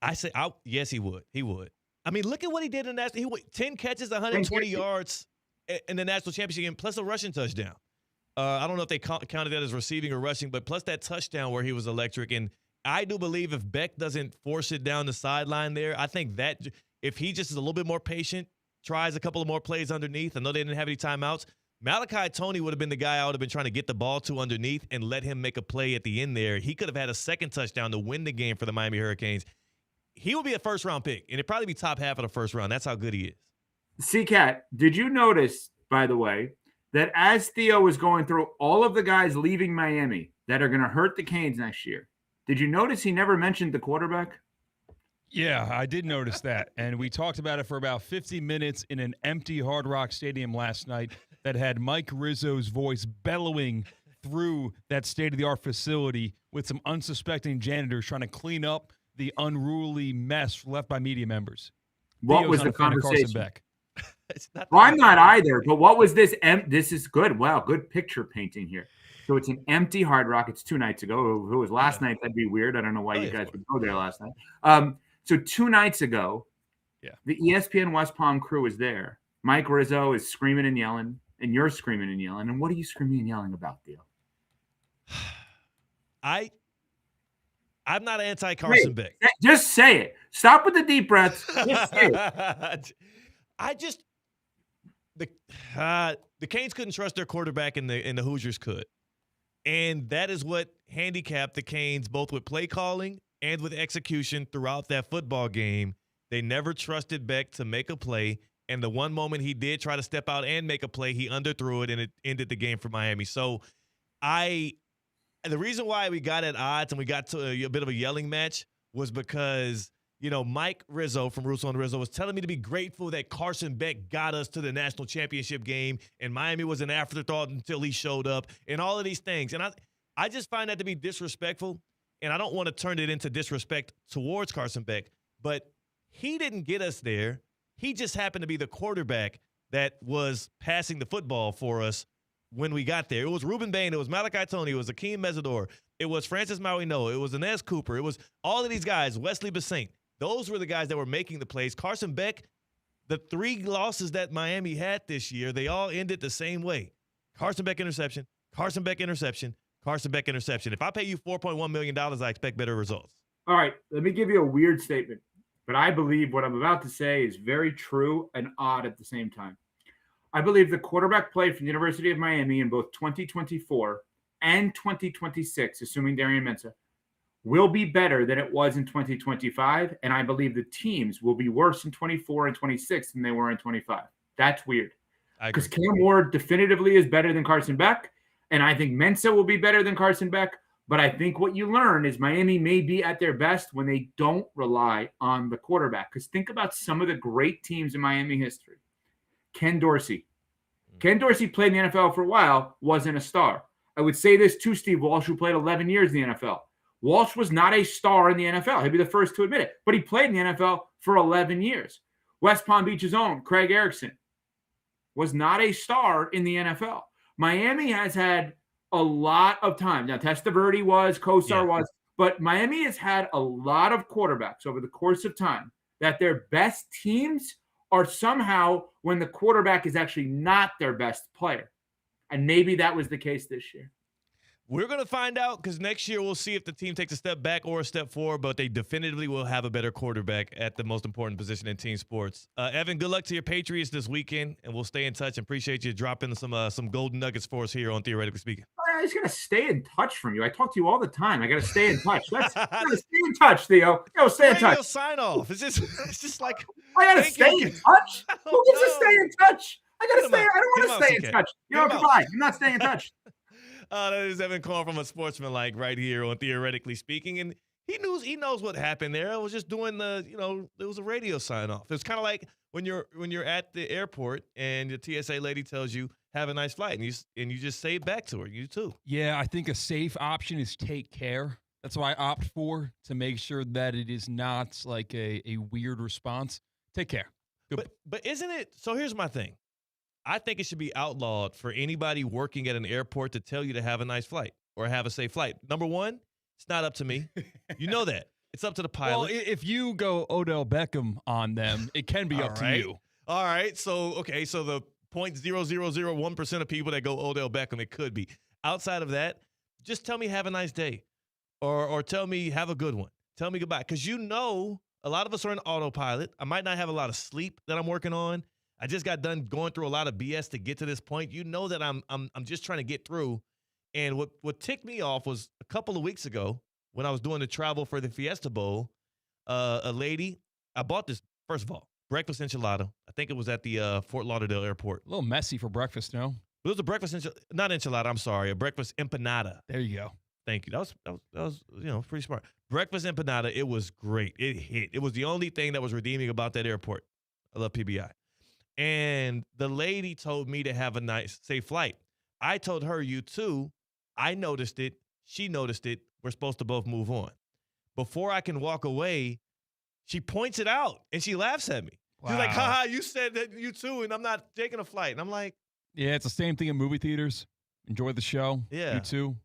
I say yes, he would. He would. I mean, look at what he did in the national. He went 10 catches, 120 yards in the national championship game, plus a rushing touchdown. I don't know if they counted that as receiving or rushing, but plus that touchdown where he was electric. And I do believe if Beck doesn't force it down the sideline there, I think that if he just is a little bit more patient, tries a couple of more plays underneath, I know they didn't have any timeouts, Malachi Tony would have been the guy I would have been trying to get the ball to underneath and let him make a play at the end there. He could have had a second touchdown to win the game for the Miami Hurricanes. He would be a first-round pick, and it'd probably be top half of the first round. That's how good he is. C-Katt, did you notice, by the way, that as Theo was going through all of the guys leaving Miami that are going to hurt the Canes next year, did you notice he never mentioned the quarterback? Yeah, I did notice that. And we talked about it for about 50 minutes in an empty Hard Rock Stadium last night that had Mike Rizzo's voice bellowing through that state-of-the-art facility with some unsuspecting janitors trying to clean up the unruly mess left by media members. What Theo's was not the a fan of Carson conversation? Beck. Well, I'm not either, but what was this? This is good. Wow, good picture painting here. So it's an empty Hard Rock. It's 2 nights ago. If it was last night, that'd be weird. I don't know why you guys would go there last night. So 2 nights ago, the ESPN West Palm crew was there. Mike Rizzo is screaming and yelling, and you're screaming and yelling. And what are you screaming and yelling about, Theo? I'm not anti-Carson Beck. Just say it. Stop with the deep breaths. Just say it. The Canes couldn't trust their quarterback, and the Hoosiers could. And that is what handicapped the Canes both with play calling and with execution throughout that football game. They never trusted Beck to make a play, and the one moment he did try to step out and make a play, he underthrew it, and it ended the game for Miami. So the reason why we got at odds and we got to a bit of a yelling match was because, Mike Rizzo from Russo and Rizzo was telling me to be grateful that Carson Beck got us to the national championship game and Miami was an afterthought until he showed up and all of these things. And I just find that to be disrespectful, and I don't want to turn it into disrespect towards Carson Beck, but he didn't get us there. He just happened to be the quarterback that was passing the football for us when we got there. It was Ruben Bain, it was Malachi Tony, it was Akeem Mesidor, it was Francis Mauigoa, it was Inez Cooper, it was all of these guys, Wesley Bassink. Those were the guys that were making the plays. Carson Beck, the 3 losses that Miami had this year, they all ended the same way. Carson Beck interception, Carson Beck interception, Carson Beck interception. If I pay you $4.1 million, I expect better results. All right, let me give you a weird statement, but I believe what I'm about to say is very true and odd at the same time. I believe the quarterback play from the University of Miami in both 2024 and 2026, assuming Darian Mensah, will be better than it was in 2025, and I believe the teams will be worse in 24 and 26 than they were in 25. That's weird. Because Cam Ward definitively is better than Carson Beck, and I think Mensah will be better than Carson Beck, but I think what you learn is Miami may be at their best when they don't rely on the quarterback. Because think about some of the great teams in Miami history. Ken Dorsey. Ken Dorsey played in the NFL for a while, wasn't a star. I would say this to Steve Walsh, who played 11 years in the NFL. Walsh was not a star in the NFL. He'd be the first to admit it. But he played in the NFL for 11 years. West Palm Beach's own Craig Erickson was not a star in the NFL. Miami has had a lot of time. Now, Testaverde was, Kosar was, but Miami has had a lot of quarterbacks over the course of time that their best teams are somehow when the quarterback is actually not their best player. And maybe that was the case this year. We're going to find out because next year we'll see if the team takes a step back or a step forward, but they definitively will have a better quarterback at the most important position in team sports. Evan, good luck to your Patriots this weekend, and we'll stay in touch and appreciate you dropping some golden nuggets for us here on Theoretically Speaking. I just got to stay in touch from you. I talk to you all the time. I got to stay in touch. I got to stay in touch, Theo. Stay in touch. Sign off. It's just like I got to stay in touch. Who gets to stay in touch? I got to stay. I don't want to stay in touch. Goodbye. I'm not staying in touch. That is Evan Korn from A Sportsmanlike right here on Theoretically Speaking. And He knows what happened there. I was just doing it was a radio sign off. It's kind of like when you're at the airport and the TSA lady tells you have a nice flight, and you just say it back to her. You too. Yeah, I think a safe option is take care. That's what I opt for, to make sure that it is not like a weird response. Take care. But isn't it? So here's my thing. I think it should be outlawed for anybody working at an airport to tell you to have a nice flight or have a safe flight. Number one, it's not up to me. You know that. It's up to the pilot. Well, if you go Odell Beckham on them, it can be up to you. All right. So the 0.0001% of people that go Odell Beckham, it could be. Outside of that, just tell me have a nice day. Or tell me have a good one. Tell me goodbye. Because a lot of us are in autopilot. I might not have a lot of sleep that I'm working on. I just got done going through a lot of BS to get to this point. You know that I'm just trying to get through. And what ticked me off was a couple of weeks ago when I was doing the travel for the Fiesta Bowl, a lady, I bought this, first of all, breakfast enchilada. I think it was at the Fort Lauderdale airport. A little messy for breakfast, no? It was a breakfast, not enchilada, I'm sorry, a breakfast empanada. There you go. Thank you. That was pretty smart. Breakfast empanada, it was great. It hit. It was the only thing that was redeeming about that airport. I love PBI. And the lady told me to have a nice, safe flight. I told her, you too. I noticed it. She noticed it. We're supposed to both move on. Before I can walk away, she points it out and she laughs at me. Wow. She's like, haha, you said that you too, and I'm not taking a flight. And I'm like, yeah, it's the same thing in movie theaters. Enjoy the show. Yeah. You too.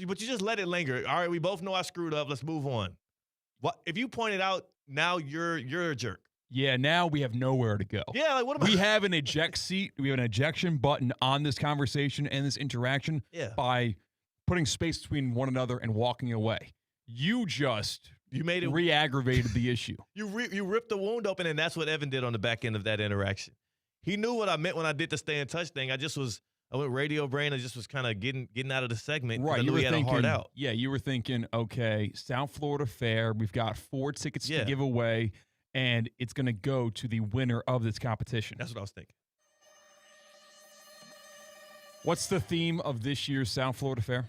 But you just let it linger. All right, we both know I screwed up. Let's move on. What if you point it out? Now you're a jerk. Yeah, now we have nowhere to go. Yeah, like what am I? We have an eject seat. We have an ejection button on this conversation and this interaction by putting space between one another and walking away. You made it re-aggravated the issue. You ripped the wound open, and that's what Evan did on the back end of that interaction. He knew what I meant when I did the stay in touch thing. I went radio brain and just was kind of getting out of the segment. Right, you were thinking, a hard out. Yeah, you were thinking, okay, South Florida Fair. We've got 4 tickets to give away, and it's going to go to the winner of this competition. That's what I was thinking. What's the theme of this year's South Florida Fair?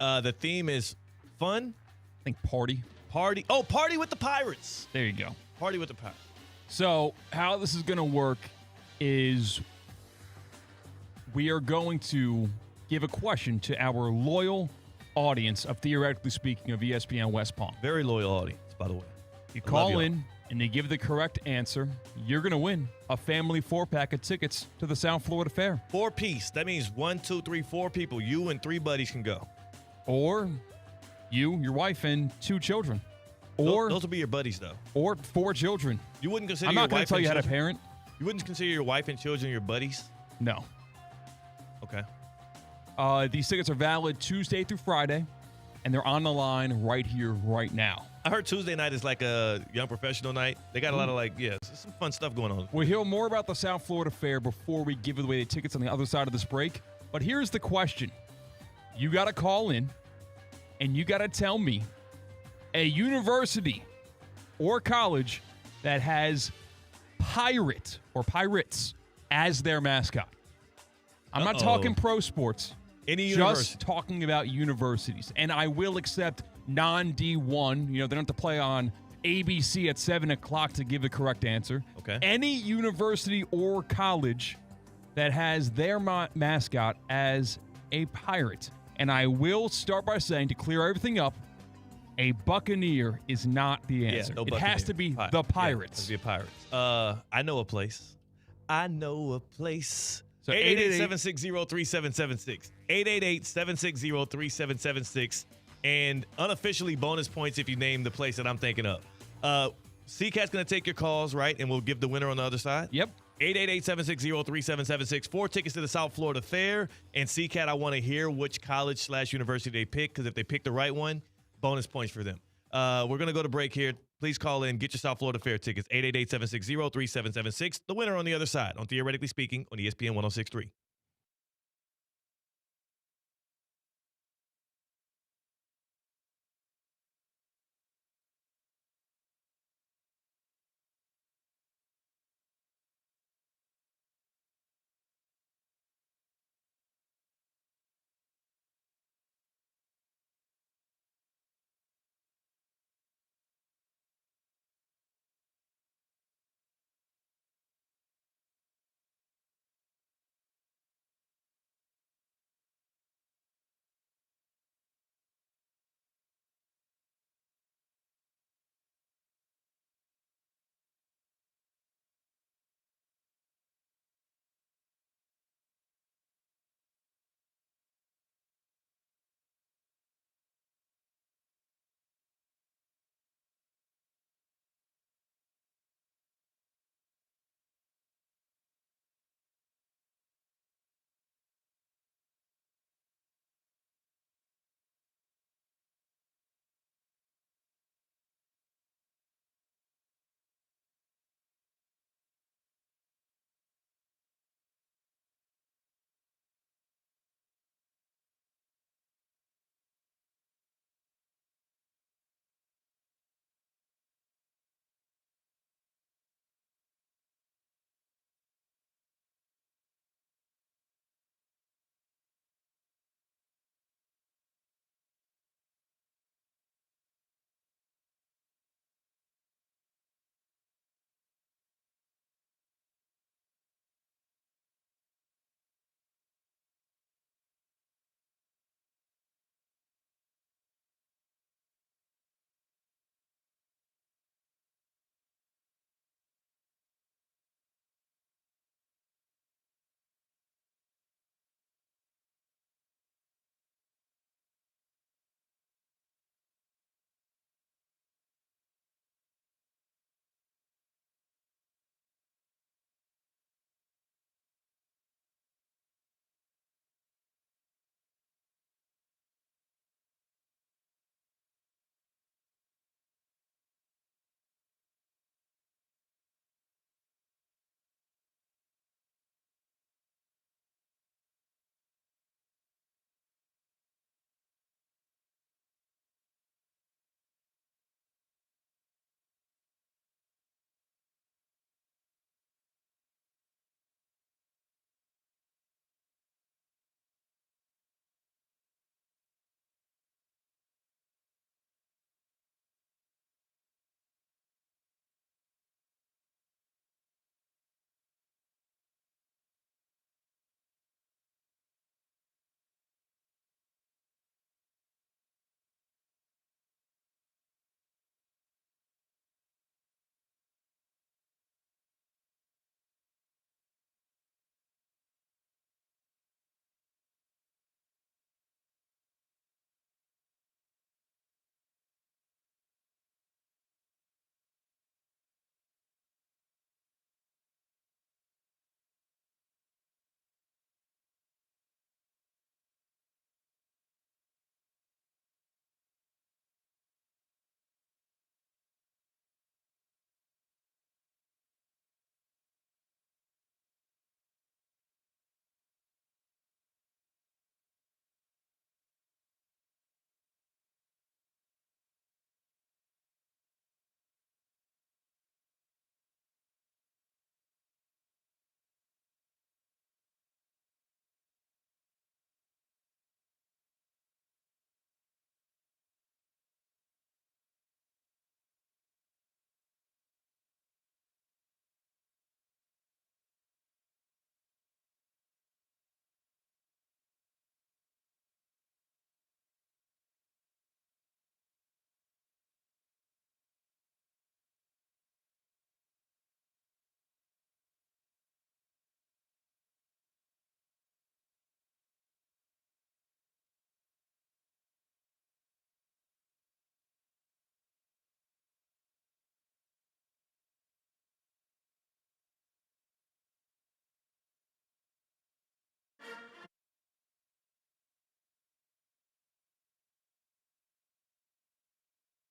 The theme is fun. I think party. Party. Oh, party with the Pirates. There you go. Party with the Pirates. So how this is going to work is we are going to give a question to our loyal audience of Theoretically Speaking of ESPN West Palm. Very loyal audience, by the way. You call in and they give the correct answer, you're going to win a family 4-pack of tickets to the South Florida Fair. 4-piece. That means 1, 2, 3, 4 people. You and 3 buddies can go. Or you, your wife, and 2 children. Or those will be your buddies, though. Or 4 children. You wouldn't consider I'm your not going wife to tell and you how to children? parent. You wouldn't consider your wife and children your buddies? No. Okay. These tickets are valid Tuesday through Friday, and they're on the line right here, right now. I heard Tuesday night is like a young professional night. They got a lot of some fun stuff going on. We'll hear more about the South Florida Fair before we give away the tickets on the other side of this break. But here's the question. You got to call in, and you got to tell me a university or college that has pirate or pirates as their mascot. I'm not talking pro sports. Any just university. talking about universities. And I will accept non-D1. They don't have to play on ABC at 7 o'clock to give the correct answer. Okay. Any university or college that has their mascot as a pirate. And I will start by saying, to clear everything up, a Buccaneer is not the answer. No it Buccaneer. has to be the Pirates. Yeah, it has to be a Pirates. I know a place. So 888-760-3776. 888-760-3776. And unofficially bonus points if you name the place that I'm thinking of. C-Katt's going to take your calls, right? And we'll give the winner on the other side? Yep. 888-760-3776. 4 tickets to the South Florida Fair. And C-Katt, I want to hear which college/university they pick, because if they pick the right one, bonus points for them. We're going to go to break here. Please call in. Get your South Florida Fair tickets. 888-760-3776. The winner on the other side on Theoretically Speaking on ESPN 106.3.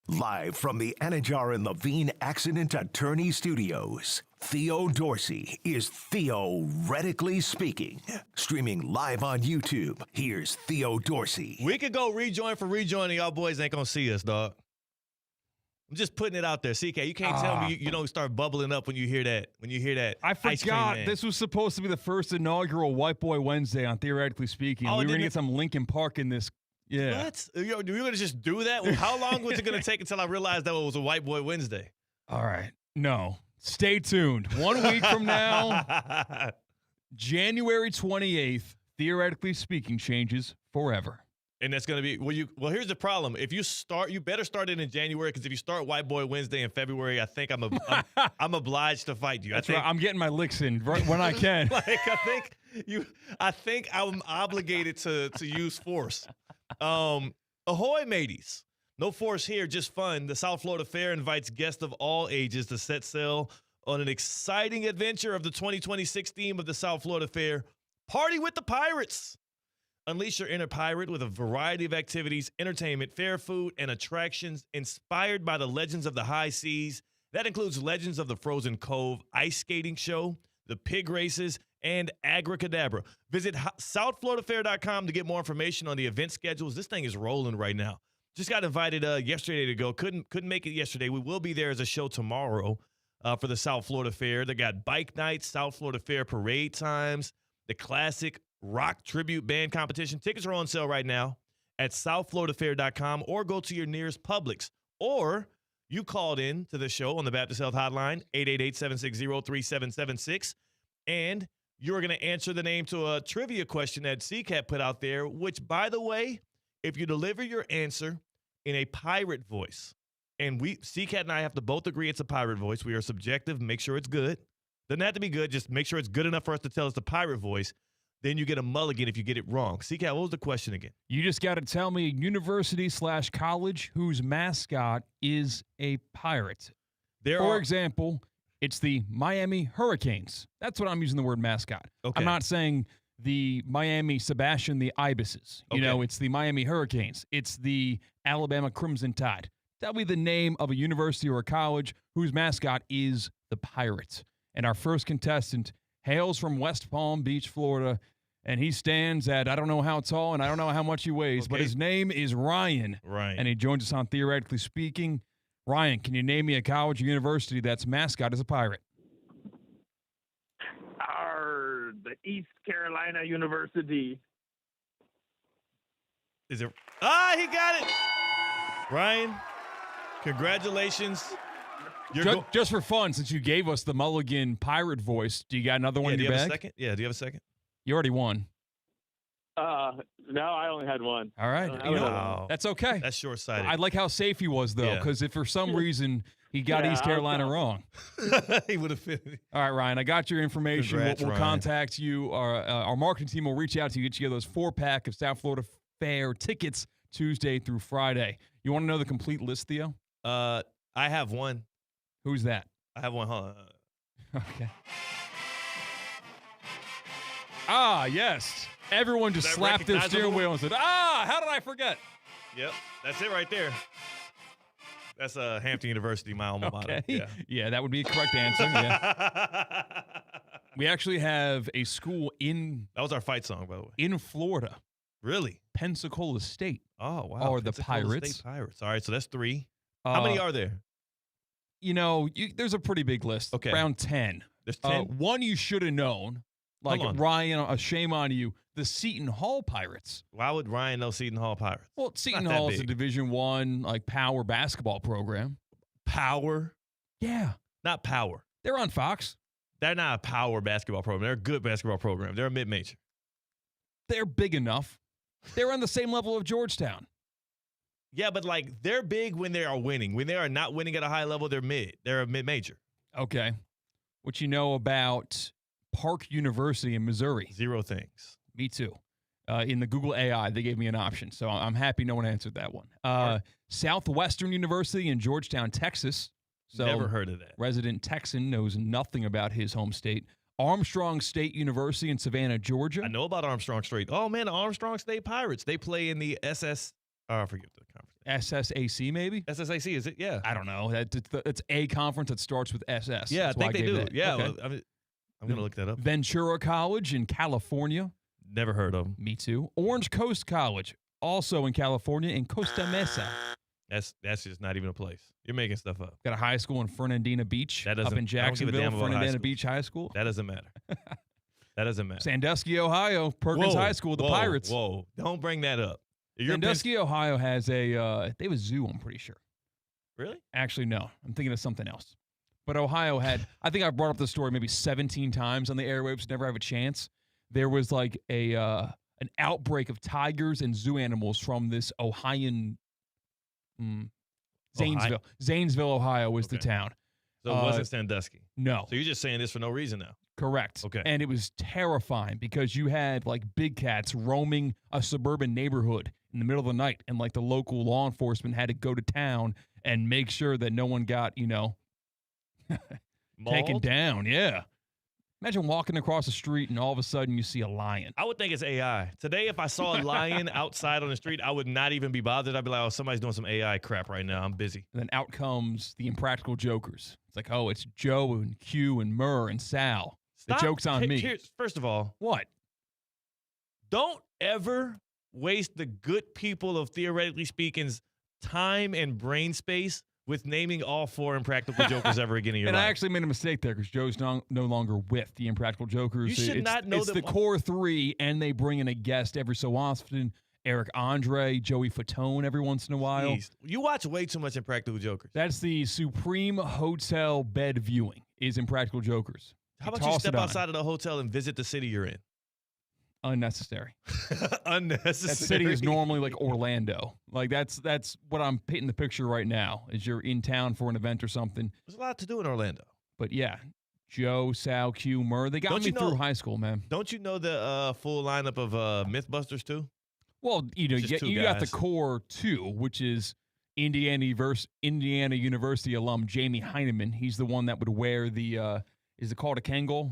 Live from the Anajar and Levine Accident Attorney Studios, Theo Dorsey is theoretically speaking. Streaming live on YouTube, here's Theo Dorsey. We could go rejoin for rejoining. Y'all boys ain't going to see us, dog. I'm just putting it out there. C-Katt, you can't tell me you don't start bubbling up when you hear that. I forgot this was supposed to be the first inaugural White Boy Wednesday on Theoretically Speaking. We were going to get some Linkin Park in this. Yeah. What? Yo, we going to just do that? Well, how long was it going to take until I realized that it was a White Boy Wednesday? All right. No. Stay tuned. 1 week from now, January 28th, Theoretically Speaking changes forever. And that's going to be well, here's the problem. If you better start it in January, because if you start White Boy Wednesday in February, I think I'm obliged to fight you. That's right. I'm getting my licks in right when I can. I think I'm obligated to use force. Ahoy, mateys. No force here, just fun. The South Florida Fair invites guests of all ages to set sail on an exciting adventure of the 2026 theme of the South Florida Fair, Party with the Pirates. Unleash your inner pirate with a variety of activities, entertainment, fair food, and attractions inspired by the legends of the high seas. That includes Legends of the Frozen Cove, ice skating show, the pig races, and Agracadabra. Visit southfloridafair.com to get more information on the event schedules. This thing is rolling right now. Just got invited yesterday to go. Couldn't make it yesterday. We will be there as a show tomorrow for the South Florida Fair. They got bike nights, South Florida Fair parade times, the classic rock tribute band competition. Tickets are on sale right now at southfloridafair.com, or go to your nearest Publix. Or you called in to the show on the Baptist Health Hotline, 888-760-3776, and you're going to answer the name to a trivia question that C-Katt put out there, which, by the way, if you deliver your answer in a pirate voice, and C-Katt and I have to both agree it's a pirate voice. We are subjective. Make sure it's good. Doesn't have to be good. Just make sure it's good enough for us to tell us the pirate voice. Then you get a mulligan if you get it wrong. C-Katt, what was the question again? You just got to tell me a university/college whose mascot is a pirate. For example, it's the Miami Hurricanes. That's what I'm using the word mascot. Okay. I'm not saying the Miami Sebastian the Ibises. You know, it's the Miami Hurricanes. It's the Alabama Crimson Tide. Tell me the name of a university or a college whose mascot is the Pirates. And our first contestant hails from West Palm Beach, Florida, and he stands at, I don't know how tall and I don't know how much he weighs, but his name is Ryan. Ryan. And he joins us on Theoretically Speaking. Ryan, can you name me a college or university that's mascot is a pirate? The East Carolina University. Is it? He got it. Ryan, congratulations. Just for fun, since you gave us the mulligan pirate voice, do you got another one in your bag? Do you have a second? Yeah, do you have a second? You already won. No, I only had one. All right. That's okay. That's short-sighted. I like how safe he was, though, because if for some reason he got East Carolina wrong. He would have fit. All right, Ryan, I got your information. Congrats, we'll Ryan. contact you. Our marketing team will reach out to you, get you those 4-pack of South Florida Fair tickets Tuesday through Friday. You want to know the complete list, Theo? I have one. Who's that? I have one. Hold on. Okay. Yes. Everyone just slapped their steering wheel and said, how did I forget? Yep, that's it right there. That's Hampton University, my alma mater. Yeah, that would be a correct answer. Yeah. We actually have a school in... That was our fight song, by the way. In Florida. Really? Pensacola State. Oh, wow. Or the Pensacola Pirates. State Pirates. All right, so that's 3. How many are there? You know, there's a pretty big list. Okay. Around 10. There's 10? One you should have known. Like, Ryan, a shame on you. The Seton Hall Pirates. Why would Ryan know Seton Hall Pirates? Well, Seton Hall is a Division I, power basketball program. Power? Yeah. Not power. They're on Fox. They're not a power basketball program. They're a good basketball program. They're a mid-major. They're big enough. They're on the same level of Georgetown. Yeah, but, they're big when they are winning. When they are not winning at a high level, they're mid. They're a mid-major. Okay. What you know about Park University in Missouri? 0 things. Me too. In the Google AI, they gave me an option, so I'm happy no one answered that one. Southwestern University in Georgetown, Texas. So never heard of that. Resident Texan knows nothing about his home state. Armstrong State University in Savannah, Georgia. I know about Armstrong State. Oh, man, the Armstrong State Pirates. They play in the I forget the conference. SSAC maybe? SSAC, is it? Yeah. I don't know. It's a conference that starts with SS. Yeah, That's I think why they do. gave that. Yeah, Okay. well, I'm going to look that up. Ventura College in California. Never heard of them. Me too. Orange Coast College, also in California, in Costa Mesa. That's just not even a place. You're making stuff up. Got a high school in Fernandina Beach. That up doesn't- in I don't give a damn Jacksonville, about high Fernandina schools. Beach High School. That doesn't matter. That doesn't matter. Sandusky, Ohio, Perkins High School, the Pirates. Whoa, don't bring that up. You're Sandusky, Ohio has they have a zoo, I'm pretty sure. Really? Actually, no. I'm thinking of something else. But Ohio had, I think I brought up the story maybe 17 times on the airwaves, never have a chance. There was like an outbreak of tigers and zoo animals from this Ohioan, Zanesville. Zanesville, Ohio was the town. So it wasn't Sandusky. No. So you're just saying this for no reason now. Correct. Okay. And it was terrifying because you had like big cats roaming a suburban neighborhood in the middle of the night, and like the local law enforcement had to go to town and make sure that no one got, taken Mauled? down. Yeah. Imagine walking across the street and all of a sudden you see a lion. I would think it's AI. Today, if I saw a lion outside on the street, I would not even be bothered. I'd be like, oh, somebody's doing some AI crap right now. I'm busy. And then out comes the Impractical Jokers. It's like, oh, it's Joe and Q and Murr and Sal. Stop. The joke's on me. Here's, first of all, what? Don't ever waste the good people of Theoretically Speaking's time and brain space with naming all 4 Impractical Jokers ever again in your And life. I actually made a mistake there because Joe's no longer with the Impractical Jokers. You should not know it's them. the core 3, and they bring in a guest every so often. Eric Andre, Joey Fatone every once in a while. Jeez. You watch way too much Impractical Jokers. That's the supreme hotel bed viewing is Impractical Jokers. How about you step outside of the hotel and visit the city you're in? Unnecessary. Unnecessary. That city is normally like Orlando. Like that's what I'm painting the picture right now. Is you're in town for an event or something. There's a lot to do in Orlando. But yeah, Joe, Sal, Q, Murr, they got me through high school, man. Don't you know the full lineup of Mythbusters too? Well, you Just two got the guys. core 2, which is Indiana University alum Jamie Heineman. He's the one that would wear the is it called a Kangol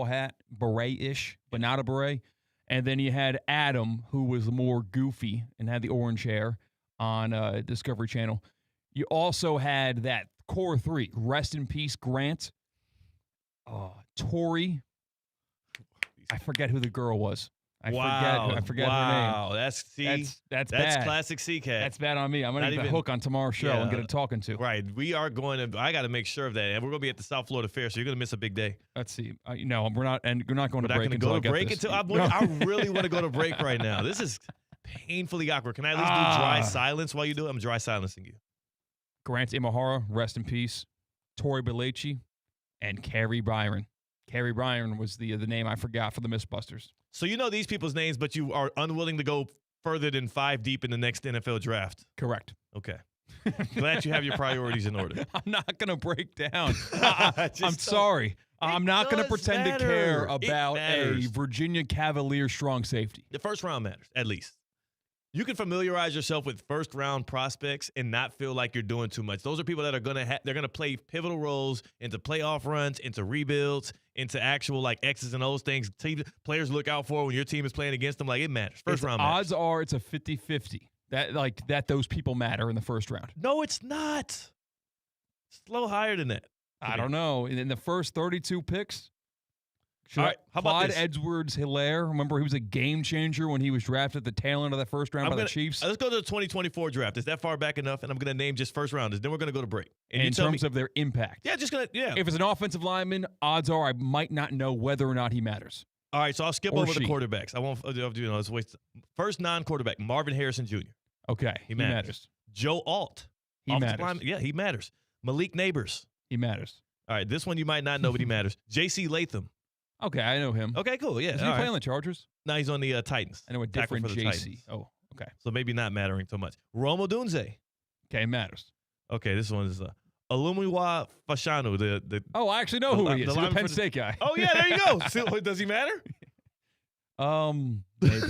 hat, beret-ish, but not a beret. And then you had Adam, who was more goofy and had the orange hair on Discovery Channel. You also had that core 3, rest in peace, Grant, Tori. I forget who the girl was. I forget her name. Wow, that's bad. classic C-Katt. That's bad on me. I'm going Not to get the even- hook on tomorrow's show and get a talking to. Right. We are going to, I got to make sure of that. And we're going to be at the South Florida Fair, so you're going to miss a big day. Let's see. No, we're not going to We're break not going to until go I to get break this. until I really want to go to break right now. This is painfully awkward. Can I at least do dry silence while you do it? I'm dry silencing you. Grant Imahara, rest in peace. Tori Belleci, and Carrie Byron. Carrie Byron was the name I forgot for the Mythbusters. So you know these people's names, but you are unwilling to go further than 5 deep in the next NFL draft. Correct. Okay. Glad you have your priorities in order. I'm not going to break down. I'm sorry. I'm not going to pretend to care about a Virginia Cavalier strong safety. The first round matters, at least. You can familiarize yourself with first round prospects and not feel like you're doing too much. Those are people that are they're gonna play pivotal roles into playoff runs, into rebuilds, into actual like X's and O's things. Players look out for when your team is playing against them. Like it matters. First round matters. Odds are it's a 50-50 that those people matter in the first round. No, it's not. It's a little higher than that. I don't know. In the first 32 picks. All right, how about Clyde this? Edwards-Hilaire, remember he was a game changer when he was drafted at the tail end of the first round by the Chiefs? Let's go to the 2024 draft. Is that far back enough? And I'm going to name just first rounders. Then we're going to go to break. And you in tell terms me, of their impact. Yeah, If it's an offensive lineman, odds are I might not know whether or not he matters. All right, so I'll skip Or over the she. quarterbacks. I won't let's waste. First non-quarterback, Marvin Harrison Jr. Okay, He matters. Joe Alt. He Offensive matters. lineman. Yeah, he matters. Malik Neighbors. He matters. All right, this one you might not know, but he matters. J.C. Latham. Okay, I know him. Okay, cool. Yeah. Does he all play right. on the Chargers? No, he's on the Titans. I know a Tackle different for the JC. Titans. Oh, okay. So maybe not mattering so much. Romo Dunze. Okay, matters. Okay, this one is Olumiwa Fashanu. The Oh, I actually know who he is. He's a lineman Penn for State guy. Oh yeah, there you go. So, does he matter? Maybe.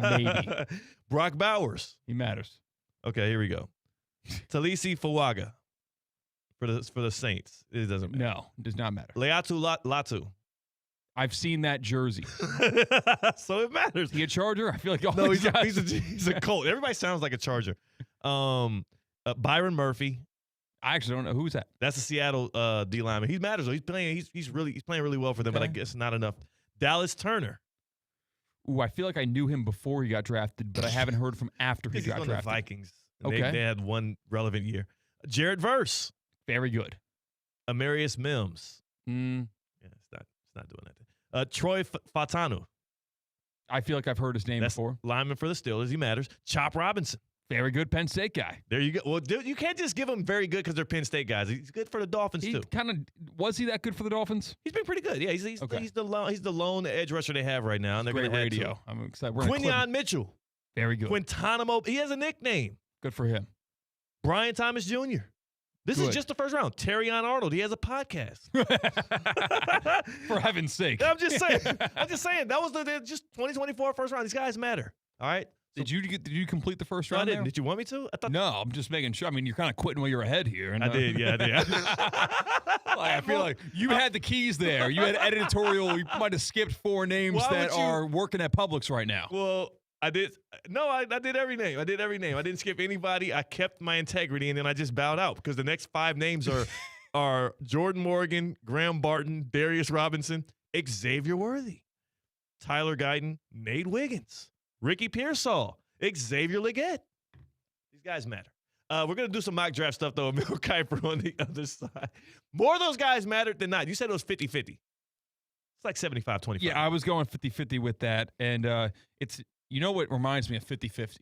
Maybe. Brock Bowers. He matters. Okay, here we go. Talisi Fawaga for the Saints. It doesn't matter. No, it does not matter. Leatu Latu. I've seen that jersey. So it matters. He a Charger? I feel like all No, these guys. he's a Colt. Everybody sounds like a Charger. Byron Murphy. I actually don't know who's that. That's a Seattle D lineman. He matters though. He's playing really well for them, but I guess not enough. Dallas Turner. Ooh, I feel like I knew him before he got drafted, but I haven't heard from after he He's got on drafted. the Vikings. And Okay. They had one relevant year. Jared Verse. Very good. Amarius Mims. Yeah, it's not doing that. Troy Fatanu. I feel like I've heard his name That's before. Lineman for the Steelers. He matters. Chop Robinson. Very good Penn State guy. There you go. Well, dude, you can't just give him very good because they're Penn State guys. He's good for the Dolphins too. Was he that good for the Dolphins? He's been pretty good. Yeah, he's the lone edge rusher they have right now, and they're Great going to add radio. to it. I'm excited. Quinyon Mitchell. Very good. Quintanamo. He has a nickname. Good for him. Brian Thomas Jr. This is Good. just the first round. Terrion Arnold. He has a podcast. For heaven's sake. I'm just saying. That was just 2024 first round. These guys matter. All right. Did you complete the first No, I round? didn't. there? Did you want me to? I thought. No, I'm just making sure. I mean, you're kind of quitting while you're ahead here. And, I did. Yeah, I did. I feel like you had the keys there. You had editorial. You might have skipped 4 names Why that would you- are working at Publix right now. Well, I did. No, I did every name. I didn't skip anybody. I kept my integrity, and then I just bowed out because the next 5 names are Jordan Morgan, Graham Barton, Darius Robinson, Xavier Worthy, Tyler Guyton, Nate Wiggins, Ricky Pearsall, Xavier Leggett. These guys matter. We're going to do some mock draft stuff, though. Emil Kiper on the other side. More of those guys mattered than not. You said it was 50-50. It's like 75-25. Yeah, I was going 50-50 with that. And it's, you know what reminds me of 50-50?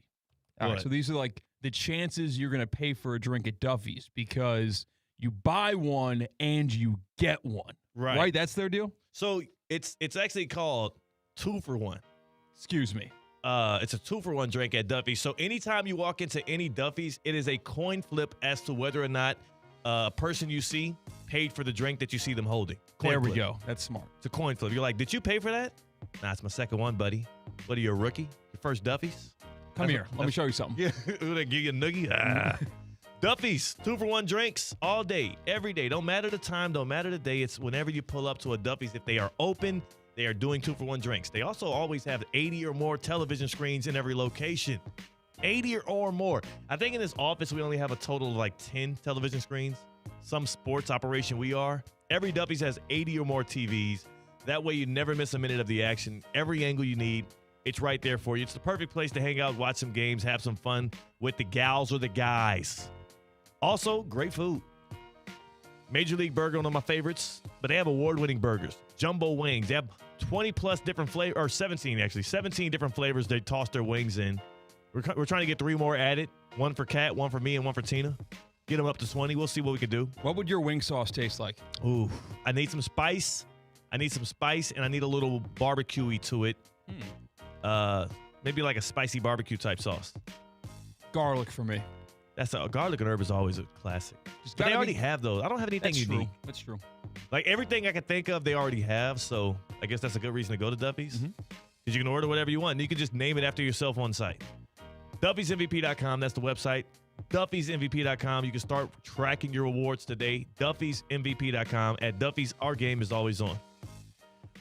All right, What? so these are like the chances you're going to pay for a drink at Duffy's because you buy one and you get one. Right? That's their deal? So it's actually called 2 for 1. Excuse me. It's a 2-for-1 drink at Duffy's. So anytime you walk into any Duffy's, it is a coin flip as to whether or not a person you see paid for the drink that you see them holding. There we go. That's smart. It's a coin flip. You're like, did you pay for that? Nah, it's my second one, buddy. What are you, a rookie? Your first Duffy's? Come here. Let me show you something. Yeah, they give you a noogie. Duffy's, 2-for-1 drinks all day, every day. Don't matter the time, don't matter the day. It's whenever you pull up to a Duffy's. If they are open, they are doing 2-for-1 drinks. They also always have 80 or more television screens in every location. 80 or more. I think in this office, we only have a total of like 10 television screens. Some sports operation we are. Every Duffy's has 80 or more TVs. That way you never miss a minute of the action. Every angle you need, it's right there for you. It's the perfect place to hang out, watch some games, have some fun with the gals or the guys. Also, great food. Major League Burger, one of my favorites, but they have award-winning burgers. Jumbo wings. They have 20-plus different flavors, or 17 different flavors they toss their wings in. We're trying to get 3 more added. 1 for Kat, 1 for me, and 1 for Tina. Get them up to 20. We'll see what we can do. What would your wing sauce taste like? Ooh, I need some spice. And I need a little barbecue-y to it. Maybe like a spicy barbecue type sauce. Garlic for me. That's a garlic and herb is always a classic. But they already have those. I don't have anything unique. That's true. Like everything I can think of, they already have. So I guess that's a good reason to go to Duffy's. Because you can order whatever you want. And you can just name it after yourself on site. Duffy'sMVP.com. That's the website. Duffy'sMVP.com. You can start tracking your awards today. Duffy'sMVP.com. At Duffy's, our game is always on.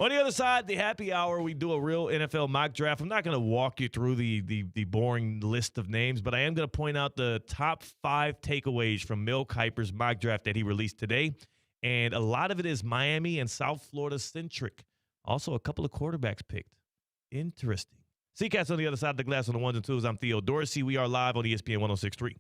On the other side, the happy hour, we do a real NFL mock draft. I'm not going to walk you through the boring list of names, but I am going to point out the top 5 takeaways from Mel Kiper's mock draft that he released today. And a lot of it is Miami and South Florida centric. Also, a couple of quarterbacks picked. Interesting. C-Katt's on the other side of the glass on the 1s and 2s. I'm Theo Dorsey. We are live on ESPN 106.3.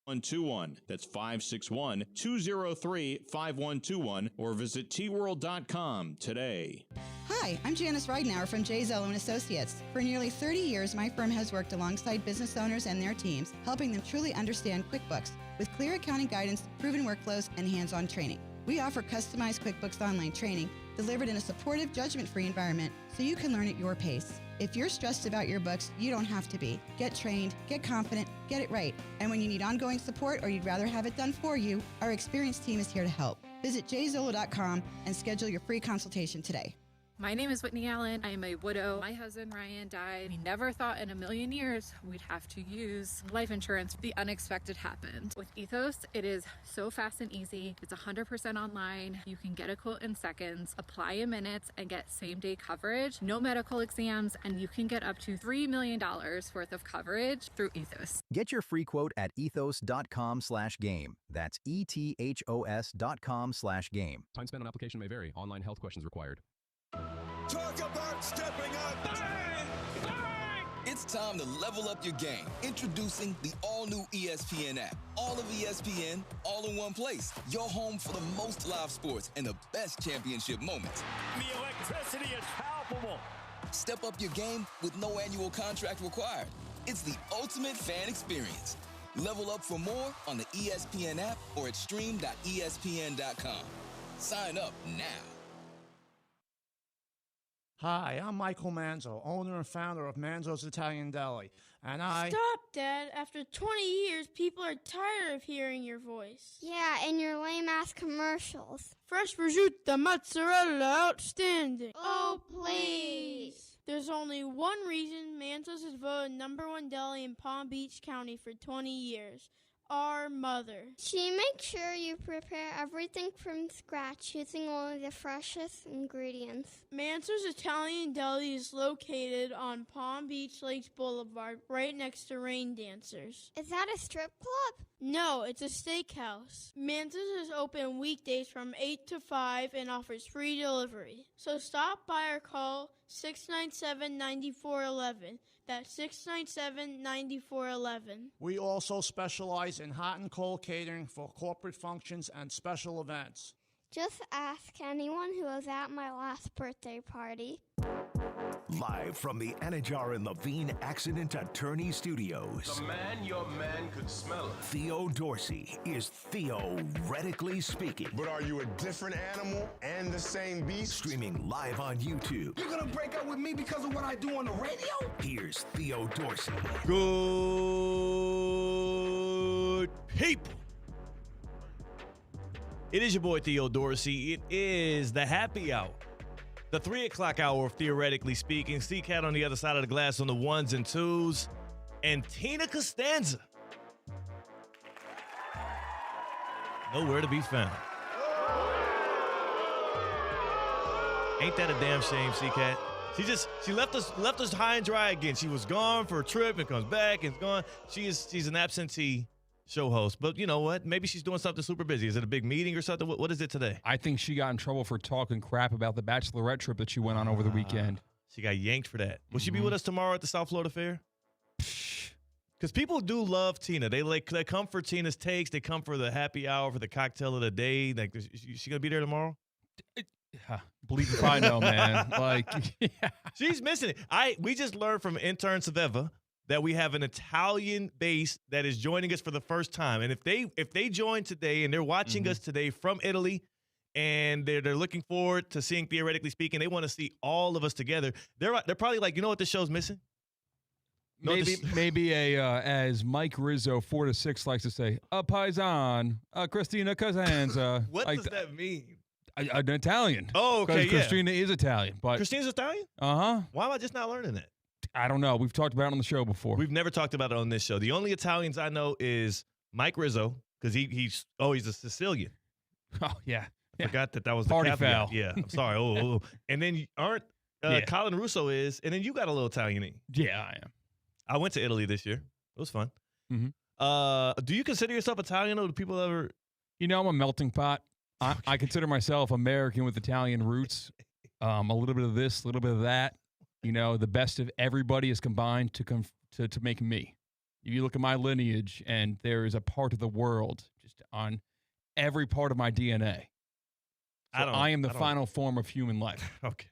121. That's 561-203-5121 or visit tworld.com today. Hi, I'm Janice Ridenour from J. Zello & Associates. For nearly 30 years, my firm has worked alongside business owners and their teams, helping them truly understand QuickBooks with clear accounting guidance, proven workflows, and hands-on training. We offer customized QuickBooks Online training delivered in a supportive, judgment-free environment so you can learn at your pace. If you're stressed about your books, you don't have to be. Get trained, get confident, get it right. And when you need ongoing support or you'd rather have it done for you, our experienced team is here to help. Visit jzillow.com and schedule your free consultation today. My name is Whitney Allen. I am a widow. My husband Ryan died. We never thought in a million years we'd have to use life insurance. The unexpected happened. With Ethos, it is so fast and easy. It's 100% online. You can get a quote in seconds, apply in minutes, and get same-day coverage. No medical exams, and you can get up to $3 million worth of coverage through Ethos. Get your free quote at ethos.com/game. That's ETHOS.com/game. Time spent on application may vary. Online health questions required. Talk about stepping up. Bang! Bang! It's time to level up your game. Introducing the all-new ESPN app. All of ESPN, all in one place. Your home for the most live sports and the best championship moments. The electricity is palpable. Step up your game with no annual contract required. It's the ultimate fan experience. Level up for more on the ESPN app or at stream.espn.com. Sign up now. Hi, I'm Michael Manzo, owner and founder of Manzo's Italian Deli, and Stop, Dad. After 20 years, people are tired of hearing your voice. Yeah, and your lame-ass commercials. Fresh prosciutto, mozzarella, outstanding. Oh, please. There's only one reason Manzo's is voted #1 deli in Palm Beach County for 20 years. Our mother. She makes sure you prepare everything from scratch using only the freshest ingredients. Manzo's Italian Deli is located on Palm Beach Lakes Boulevard, right next to Rain Dancers. Is that a strip club? No, it's a steakhouse. Manzo's is open weekdays from 8 to 5 and offers free delivery. So stop by or call 697-9411. That's 697-9411. we also specialize in hot and cold catering for corporate functions and special events. Just ask anyone who was at my last birthday party. Live from the Anajar and Levine Accident Attorney Studios. The man your man could smell. Theo Dorsey is theoretically speaking. But are you a different animal and the same beast? Streaming live on YouTube. You're gonna break up with me because of what I do on the radio? Here's Theo Dorsey. Good people. It is your boy Theo Dorsey. It is the happy hour. The 3 o'clock hour of Theoretically Speaking. C-Katt on the other side of the glass on the ones and twos. And Tina Costanza. Nowhere to be found. Ain't that a damn shame, C-Katt? She left us high and dry again. She was gone for a trip and comes back and is gone. She's an absentee show host, but you know what? Maybe she's doing something super busy. Is it a big meeting or something? What is it today? I think she got in trouble for talking crap about the bachelorette trip that she went on over the weekend. She got yanked for that. Will she be with us tomorrow at the South Florida Fair? Because people do love Tina. They come for Tina's takes. They come for the happy hour, for the cocktail of the day. Like, is she gonna be there tomorrow? Believe if I know, man. She's missing it. We just learned from intern Saveva that we have an Italian base that is joining us for the first time. And if they join today and they're watching us today from Italy and they're looking forward to seeing Theoretically Speaking, they want to see all of us together. They're probably like, you know what this show's missing? Maybe as Mike Rizzo 4 to 6 likes to say, a paisan, Christina Costanza. What does that mean? An Italian. Oh, okay, because Christina is Italian. But Christina's Italian? Uh-huh. Why am I just not learning that? I don't know. We've talked about it on the show before. We've never talked about it on this show. The only Italians I know is Mike Rizzo, because he's a Sicilian. Oh, yeah. I forgot that was the Party caveat. foul. Yeah, I'm sorry. And then Colin Russo is, and then you got a little Italian-y. Yeah, I am. I went to Italy this year. It was fun. Mm-hmm. Do you consider yourself Italian, or do people ever? You know, I'm a melting pot. I consider myself American with Italian roots. A little bit of this, a little bit of that. You know, the best of everybody is combined to make me. You look at my lineage, and there is a part of the world just on every part of my DNA. So I am the final form of human life. Okay.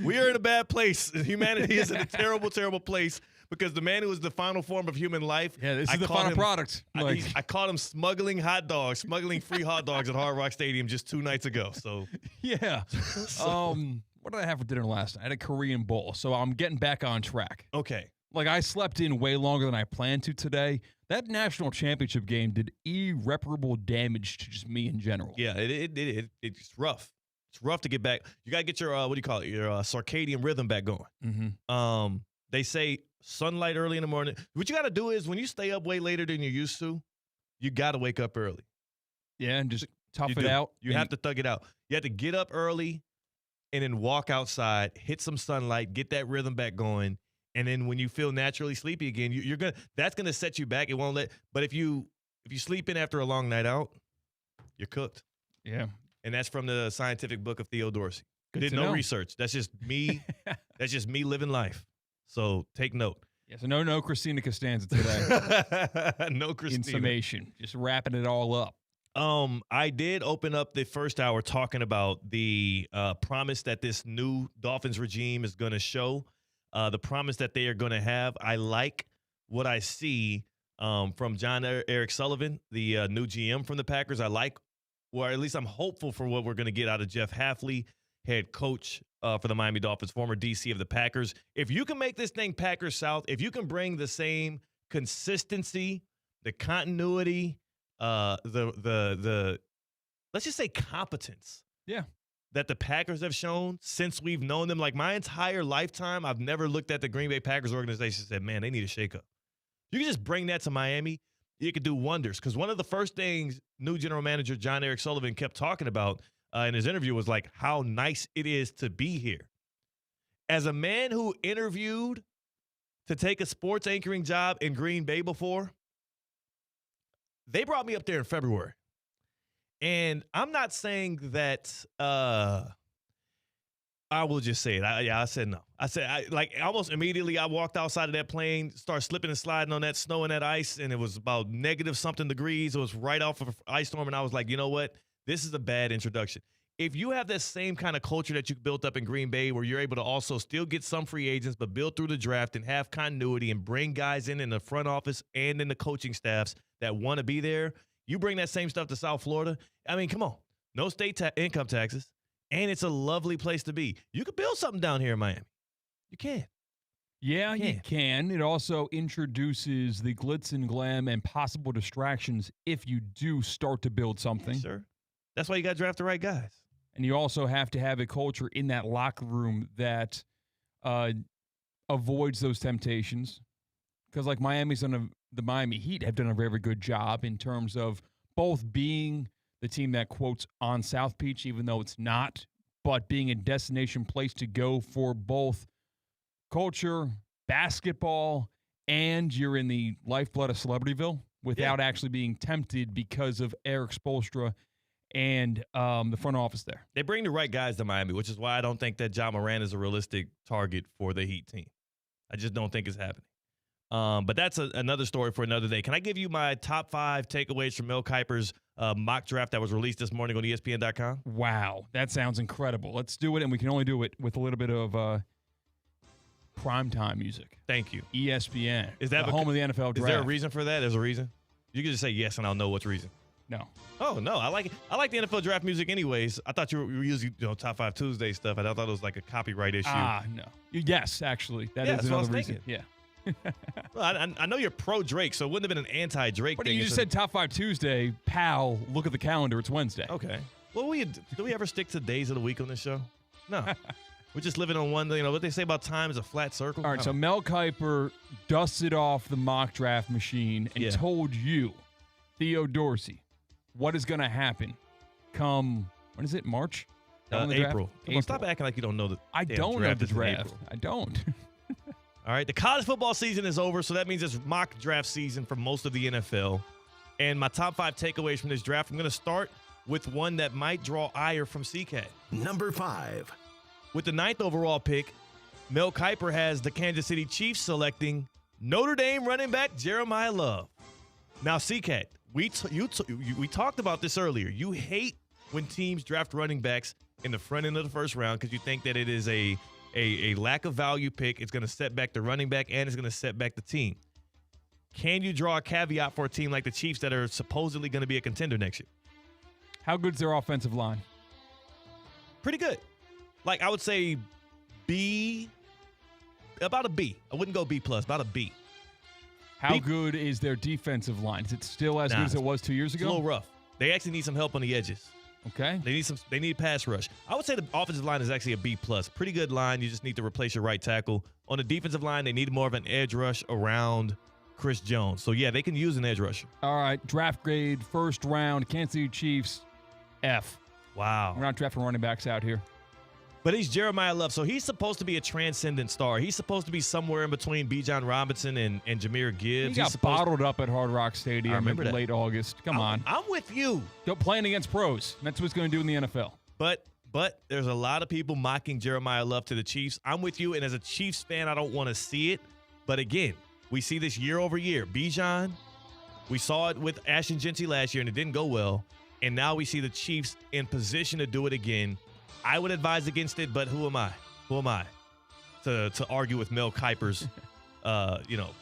We are in a bad place. Humanity is in a terrible, terrible place because the man who is the final form of human life. Yeah, this is the final product. I caught him smuggling free hot dogs at Hard Rock Stadium just 2 nights ago. So yeah. What did I have for dinner last night? I had a Korean bowl, so I'm getting back on track. Okay. Like, I slept in way longer than I planned to today. That national championship game did irreparable damage to just me in general. Yeah, it's rough. It's rough to get back. You got to get your, your circadian rhythm back going. Mm-hmm. They say sunlight early in the morning. What you got to do is when you stay up way later than you used to, you got to wake up early. Yeah, and just tough it out. You have to thug it out. You have to get up early and then walk outside, hit some sunlight, get that rhythm back going. And then when you feel naturally sleepy again, that's gonna set you back. It won't let. But if you sleep in after a long night out, you're cooked. Yeah. And that's from the scientific book of Theo Dorsey. Good to no know. research. That's just me. That's just me living life. So take note. Yeah, so no Christina Costanza today. No Christina. In summation, just wrapping it all up. I did open up the first hour talking about the promise that this new Dolphins regime is going to show, the promise that they are going to have. I like what I see from John Eric Sullivan, the new GM from the Packers. I like, or at least I'm hopeful for what we're going to get out of Jeff Hafley, head coach for the Miami Dolphins, former DC of the Packers. If you can make this thing Packers South, if you can bring the same consistency, the continuity, the let's just say competence. Yeah. That the Packers have shown since we've known them. Like my entire lifetime, I've never looked at the Green Bay Packers organization and said, man, they need a shakeup. You can just bring that to Miami. You could do wonders. Because one of the first things new general manager John Eric Sullivan kept talking about in his interview was like how nice it is to be here. As a man who interviewed to take a sports anchoring job in Green Bay before, they brought me up there in February. And I'm not saying that I will just say it. I said no. I said, almost immediately I walked outside of that plane, started slipping and sliding on that snow and that ice, and it was about negative something degrees. It was right off of an ice storm, and I was like, you know what? This is a bad introduction. If you have that same kind of culture that you built up in Green Bay where you're able to also still get some free agents but build through the draft and have continuity and bring guys in the front office and in the coaching staffs that want to be there, you bring that same stuff to South Florida. I mean, come on. No state income taxes, and it's a lovely place to be. You could build something down here in Miami. You can. Yeah, you can. It also introduces the glitz and glam and possible distractions if you do start to build something. Yes, sir. That's why you got to draft the right guys. And you also have to have a culture in that locker room that avoids those temptations. Because like the Miami Heat have done a very good job in terms of both being the team that quotes on South Beach, even though it's not, but being a destination place to go for both culture, basketball, and you're in the lifeblood of Celebrityville without actually being tempted because of Eric Spoelstra and the front office there. They bring the right guys to Miami, which is why I don't think that John Moran is a realistic target for the Heat team. I just don't think it's happening. But that's another story for another day. Can I give you my top 5 takeaways from Mel Kiper's mock draft that was released this morning on ESPN.com? Wow, that sounds incredible. Let's do it, and we can only do it with a little bit of primetime music. Thank you. ESPN. Is that the home of the NFL draft? Is there a reason for that? There's a reason? You can just say yes, and I'll know what's reason. No. Oh, no. I like it. I like the NFL draft music anyways. I thought you were using top 5 Tuesday stuff, and I thought it was like a copyright issue. No. Yes, actually. That is another reason. Yeah. Well, I know you're pro Drake, so it wouldn't have been an anti-Drake thing. You just said Top 5 Tuesday. Pal, look at the calendar. It's Wednesday. Okay. Well, do we ever stick to days of the week on this show? No. We're just living on one, what they say about time is a flat circle. All right, so Mel Kiper dusted off the mock draft machine and told you, Theo Dorsey, what is going to happen come, when is it, March? April. Come on, stop acting like you don't know the I don't know the draft. I don't. All right, the college football season is over, so that means it's mock draft season for most of the NFL. And my top 5 takeaways from this draft, I'm going to start with one that might draw ire from C-Katt. Number 5. With the 9th overall pick, Mel Kiper has the Kansas City Chiefs selecting Notre Dame running back Jeremiah Love. Now, C-Katt, we talked about this earlier. You hate when teams draft running backs in the front end of the first round because you think that it is a lack of value pick. It's going to set back the running back and it's going to set back the team. Can you draw a caveat for a team like the Chiefs that are supposedly going to be a contender next year? How good's their offensive line? Pretty good. Like, I would say about a B. I wouldn't go B+, about a B. How good is their defensive line? Is it still as good as it was 2 years ago? It's a little rough. They actually need some help on the edges. Okay. They need pass rush. I would say the offensive line is actually a B+. Pretty good line. You just need to replace your right tackle. On the defensive line, they need more of an edge rush around Chris Jones. So, yeah, they can use an edge rusher. All right, draft grade, first round, Kansas City Chiefs, F. Wow. We're not drafting running backs out here. But he's Jeremiah Love, so he's supposed to be a transcendent star. He's supposed to be somewhere in between Bijan Robinson and Jahmyr Gibbs. He got bottled up at Hard Rock Stadium in late August. Come on. I'm with you. Playing against pros. That's what he's going to do in the NFL. But there's a lot of people mocking Jeremiah Love to the Chiefs. I'm with you, and as a Chiefs fan, I don't want to see it. But again, we see this year over year. Bijan, we saw it with Ashton Jeanty last year, and it didn't go well. And now we see the Chiefs in position to do it again. I would advise against it, but who am I? Who am I to argue with Mel Kiper's,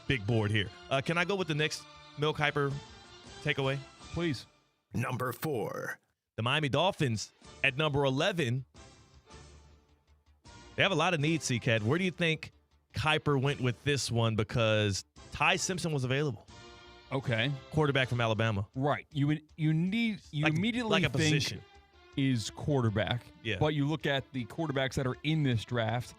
big board here? Can I go with the next Mel Kiper takeaway? Please. Number 4. The Miami Dolphins at number 11. They have a lot of needs, C-Katt. Where do you think Kiper went with this one? Because Ty Simpson was available. Okay. Quarterback from Alabama. Right. You immediately like a think position. Is quarterback. Yeah. But you look at the quarterbacks that are in this draft,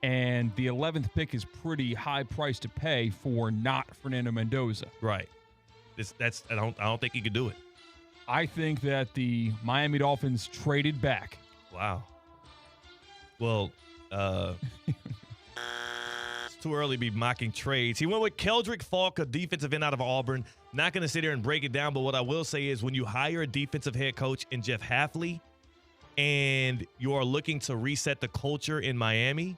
and the 11th pick is pretty high price to pay for not Fernando Mendoza. Right. I don't think he could do it. I think that the Miami Dolphins traded back. Wow. Well, it's too early to be mocking trades. He went with Keldrick Falk, a defensive end out of Auburn. Not going to sit here and break it down, but what I will say is when you hire a defensive head coach in Jeff Hafley and you are looking to reset the culture in Miami,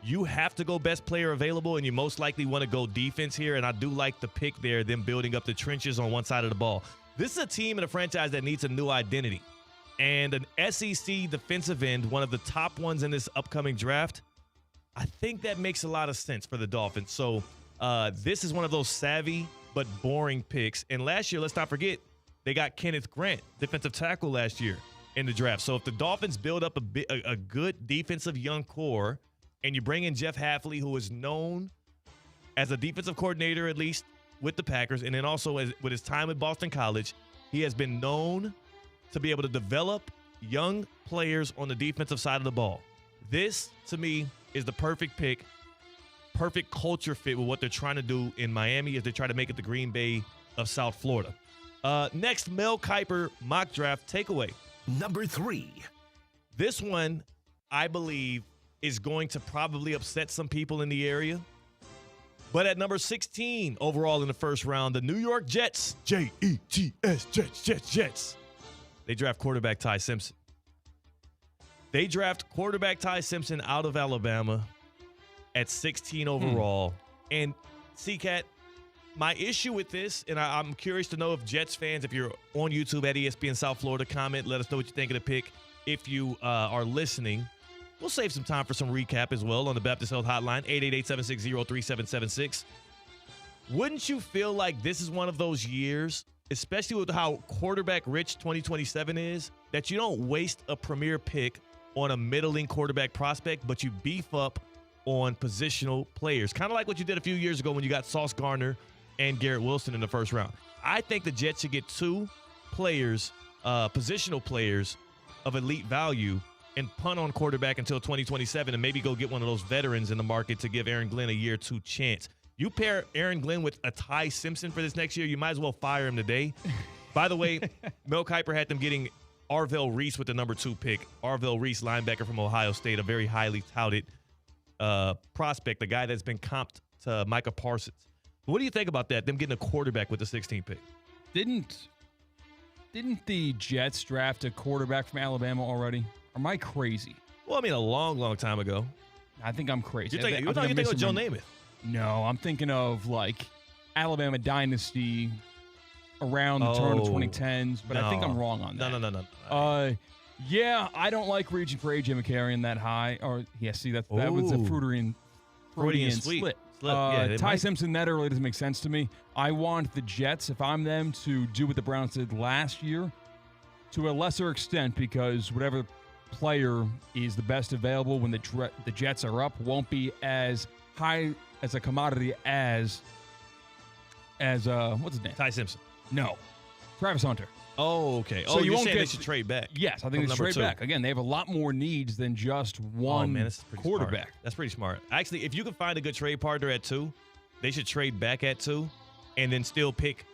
you have to go best player available, and you most likely want to go defense here, and I do like the pick there, them building up the trenches on one side of the ball. This is a team and a franchise that needs a new identity, and an SEC defensive end, one of the top ones in this upcoming draft, I think that makes a lot of sense for the Dolphins. So this is one of those savvy but boring picks. And last year, let's not forget, they got Kenneth Grant, defensive tackle last year in the draft. So if the Dolphins build up a good defensive young core and you bring in Jeff Hafley, who is known as a defensive coordinator, at least with the Packers, and then also with his time at Boston College, he has been known to be able to develop young players on the defensive side of the ball. This, to me, is the perfect pick. Perfect culture fit with what they're trying to do in Miami as they try to make it the Green Bay of South Florida. Next, Mel Kiper mock draft takeaway. Number 3. This one, I believe, is going to probably upset some people in the area. But at number 16 overall in the first round, the New York Jets, Jets, Jets. They draft quarterback Ty Simpson. They draft quarterback Ty Simpson out of Alabama at 16 overall. And C-Katt, my issue with this, and I'm curious to know if Jets fans, if you're on YouTube at ESPN South Florida, comment, let us know what you think of the pick. If you are listening, we'll save some time for some recap as well on the Baptist Health Hotline, 888-760-3776. Wouldn't you feel like this is one of those years, especially with how quarterback-rich 2027 is, that you don't waste a premier pick on a middling quarterback prospect, but you beef up on positional players, kind of like what you did a few years ago when you got Sauce Gardner and Garrett Wilson in the first round. I think the Jets should get 2 players, positional players of elite value, and punt on quarterback until 2027 and maybe go get one of those veterans in the market to give Aaron Glenn a year 2 chance. You pair Aaron Glenn with a Ty Simpson for this next year, you might as well fire him today. By the way, Mel Kiper had them getting Arvell Reese with the number 2 pick. Arvell Reese, linebacker from Ohio State, a very highly touted prospect, the guy that's been comped to Micah Parsons. What do you think about that, them getting a quarterback with the 16th pick? Didn't the Jets draft a quarterback from Alabama already? Or am I crazy? Well, I mean, a long, long time ago. I think I'm crazy. You think it was Joe Namath? No, I'm thinking of like Alabama Dynasty around the turn of 2010s, but I think I'm wrong on that. No. Yeah, I don't like reaching for A.J. McCarron that high. Or that was a Freudian slip. Ty Simpson that early doesn't make sense to me. I want the Jets, if I'm them, to do what the Browns did last year to a lesser extent, because whatever player is the best available when the Jets are up won't be as high as a commodity as what's his name? Ty Simpson. No. Travis Hunter. Oh, okay. So you're saying they should trade back? Yes, I think they should trade back. Again, they have a lot more needs than just one quarterback. Smart. That's pretty smart. Actually, if you can find a good trade partner at 2, they should trade back at 2 and then still pick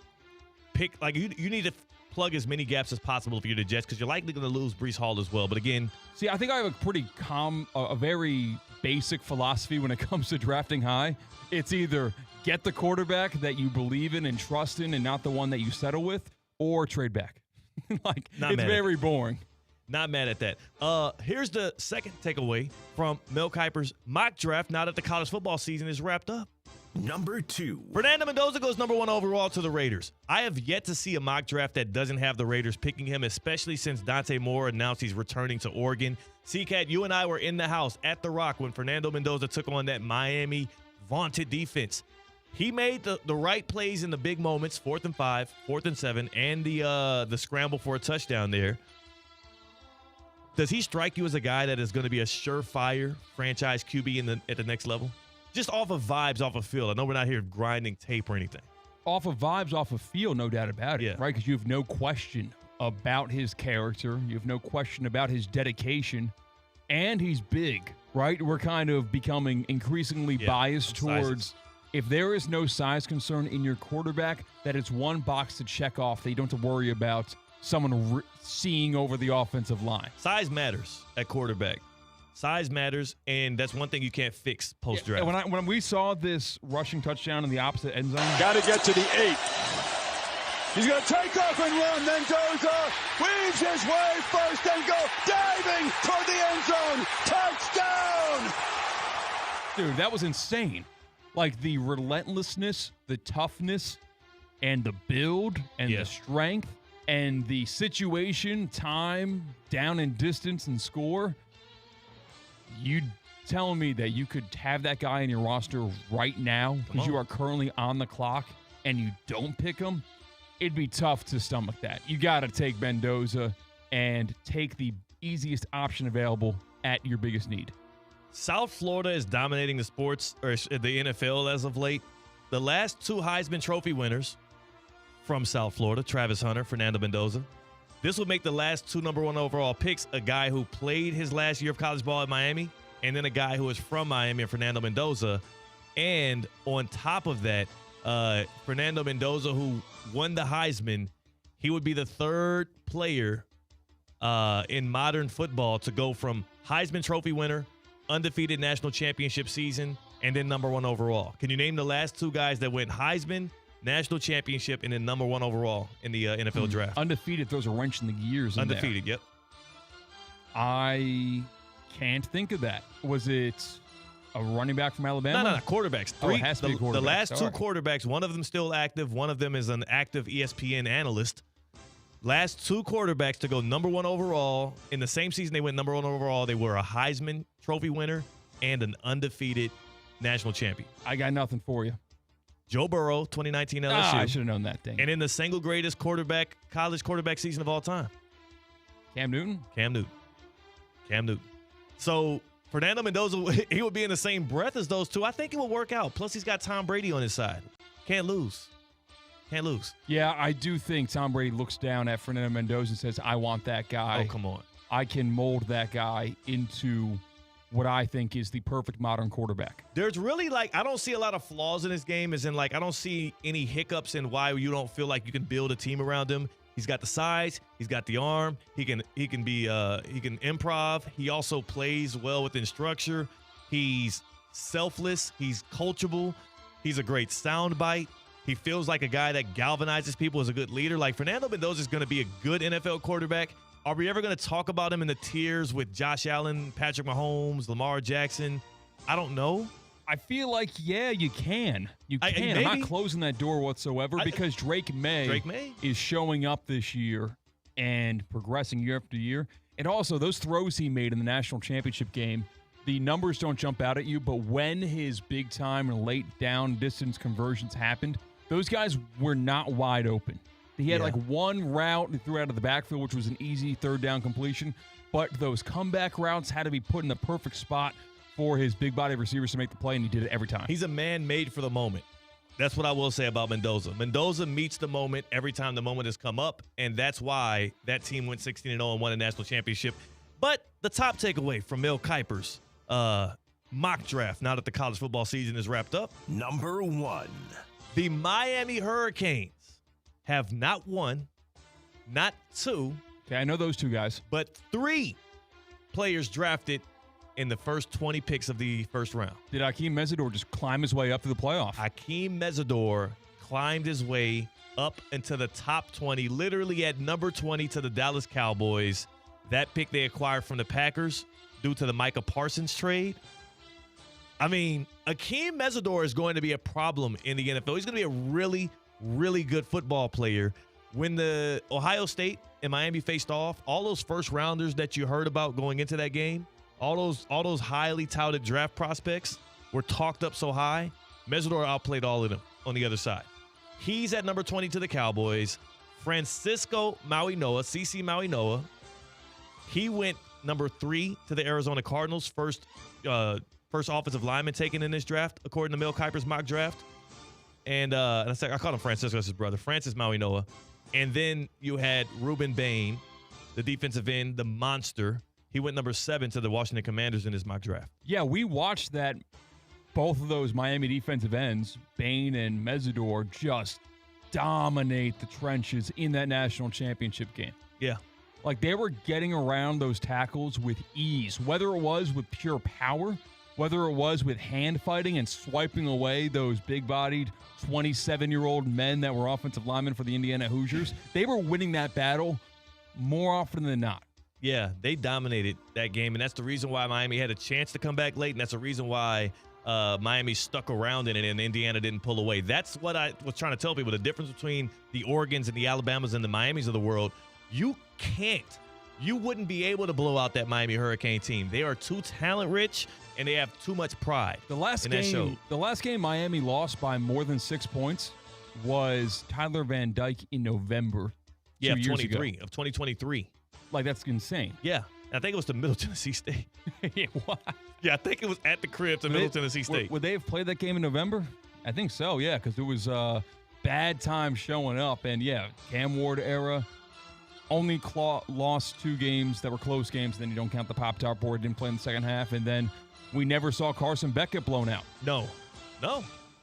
like you need to plug as many gaps as possible if you're the Jets, because you're likely going to lose Breece Hall as well. But again, see, I think I have a pretty a very basic philosophy when it comes to drafting high. It's either get the quarterback that you believe in and trust in and not the one that you settle with, or trade back. It's very boring. Not mad at that. Here's the second takeaway from Mel Kiper's mock draft now that the college football season is wrapped up. Number 2. Fernando Mendoza goes number 1 overall to the Raiders. I have yet to see a mock draft that doesn't have the Raiders picking him, especially since Dante Moore announced he's returning to Oregon. C-Katt, you and I were in the house at The Rock when Fernando Mendoza took on that Miami vaunted defense. He made the right plays in the big moments, 4th and 5, 4th and 7, and the scramble for a touchdown there. Does he strike you as a guy that is going to be a surefire franchise QB at the next level? Just off of vibes, off of field. I know we're not here grinding tape or anything. Off of vibes, off of field, no doubt about it, right? Because you have no question about his character. You have no question about his dedication. And he's big, right? We're kind of becoming increasingly biased towards if there is no size concern in your quarterback, that it's one box to check off that you don't have to worry about someone seeing over the offensive line. Size matters at quarterback. Size matters, and that's one thing you can't fix post-draft. Yeah, when we saw this rushing touchdown in the opposite end zone. Got to get to the 8. He's going to take off and run. Mendoza weaves his way first and goal, diving toward the end zone. Touchdown! Dude, that was insane. Like the relentlessness, the toughness, and the build, and the strength, and the situation, time, down and distance, and score. You telling me that you could have that guy in your roster right now because you are currently on the clock and you don't pick him? It'd be tough to stomach that. You got to take Mendoza and take the easiest option available at your biggest need. South Florida is dominating the sports or the NFL as of late. The last 2 Heisman Trophy winners from South Florida, Travis Hunter, Fernando Mendoza. This would make the last 2 number 1 overall picks a guy who played his last year of college ball at Miami, and then a guy who is from Miami, Fernando Mendoza. And on top of that, Fernando Mendoza, who won the Heisman, he would be the 3rd player in modern football to go from Heisman Trophy winner, undefeated national championship season, and then number 1 overall. Can you name the last 2 guys that went Heisman, national championship, and then number 1 overall in the NFL draft? Undefeated throws a wrench in the gears. Undefeated, yep. I can't think of that. Was it a running back from Alabama? No, quarterbacks. It has to be quarterbacks. The last 2 quarterbacks, one of them still active, one of them is an active ESPN analyst. Last 2 quarterbacks to go number 1 overall. In the same season they went number 1 overall, they were a Heisman Trophy winner and an undefeated national champion. I got nothing for you. Joe Burrow, 2019 LSU. I should have known that thing. And in the single greatest college quarterback season of all time. Cam Newton. So Fernando Mendoza, he would be in the same breath as those 2. I think it will work out. Plus, he's got Tom Brady on his side. Can't lose. Yeah, I do think Tom Brady looks down at Fernando Mendoza and says, I want that guy. Oh, come on. I can mold that guy into what I think is the perfect modern quarterback. There's really I don't see a lot of flaws in his game, as in I don't see any hiccups in why you don't feel like you can build a team around him. He's got the size, he's got the arm, he can improv. He also plays well within structure. He's selfless, he's coachable, he's a great soundbite. He feels like a guy that galvanizes people as a good leader. Fernando Mendoza is going to be a good NFL quarterback. Are we ever going to talk about him in the tiers with Josh Allen, Patrick Mahomes, Lamar Jackson? I don't know. I feel like, yeah, you can. You can. I'm not closing that door whatsoever because Drake May is showing up this year and progressing year after year. And also, those throws he made in the national championship game, the numbers don't jump out at you, but when his big-time and late-down distance conversions happened, those guys were not wide open. He had like one route he threw out of the backfield, which was an easy third-down completion, but those comeback routes had to be put in the perfect spot for his big-body receivers to make the play, and he did it every time. He's a man made for the moment. That's what I will say about Mendoza. Mendoza meets the moment every time the moment has come up, and that's why that team went 16-0 and won a national championship. But the top takeaway from Mel Kiper's mock draft, now that the college football season is wrapped up. Number 1. The Miami Hurricanes have not one, not two. Okay, I know those two guys. But 3 players drafted in the first 20 picks of the first round. Did Akeem Mesidor just climb his way up to the playoff? Akeem Mesidor climbed his way up into the top 20, literally at number 20 to the Dallas Cowboys. That pick they acquired from the Packers due to the Micah Parsons trade. I mean, Akeem Mesidor is going to be a problem in the NFL. He's going to be a really, really good football player. When the Ohio State and Miami faced off, all those first rounders that you heard about going into that game, all those highly touted draft prospects were talked up so high. Mesidor outplayed all of them on the other side. He's at number 20 to the Cowboys. Francisco Mauigoa, CC Mauigoa, he went number 3 to the Arizona Cardinals, first offensive lineman taken in this draft, according to Mel Kiper's mock draft. And I called him Francisco, that's his brother, Francis Mauigoa. And then you had Ruben Bain, the defensive end, the monster. He went number 7 to the Washington Commanders in his mock draft. Yeah, we watched that. Both of those Miami defensive ends, Bain and Mesidor, just dominate the trenches in that national championship game. Yeah. Like, they were getting around those tackles with ease, whether it was with pure power, whether it was with hand fighting and swiping away those big-bodied 27-year-old men that were offensive linemen for the Indiana Hoosiers. They were winning that battle more often than not. Yeah, they dominated that game, and that's the reason why Miami had a chance to come back late, and that's the reason why Miami stuck around in it and Indiana didn't pull away. That's what I was trying to tell people, the difference between the Oregons and the Alabamas and the Miamis of the world. You wouldn't be able to blow out that Miami Hurricane team. They are too talent-rich, and they have too much pride. The last game Miami lost by more than 6 points was Tyler Van Dyke in November. Yeah, 2 years ago. of 2023. Like, that's insane. Yeah. I think it was to Middle Tennessee State. Yeah, what? Yeah, I think it was at the crib to Middle Tennessee State. Would they have played that game in November? I think so, yeah, because it was bad time showing up. And, yeah, Cam Ward era, only lost 2 games that were close games. Then you don't count the Pop-Tart board, didn't play in the second half. And then we never saw Carson Beck get blown out. No,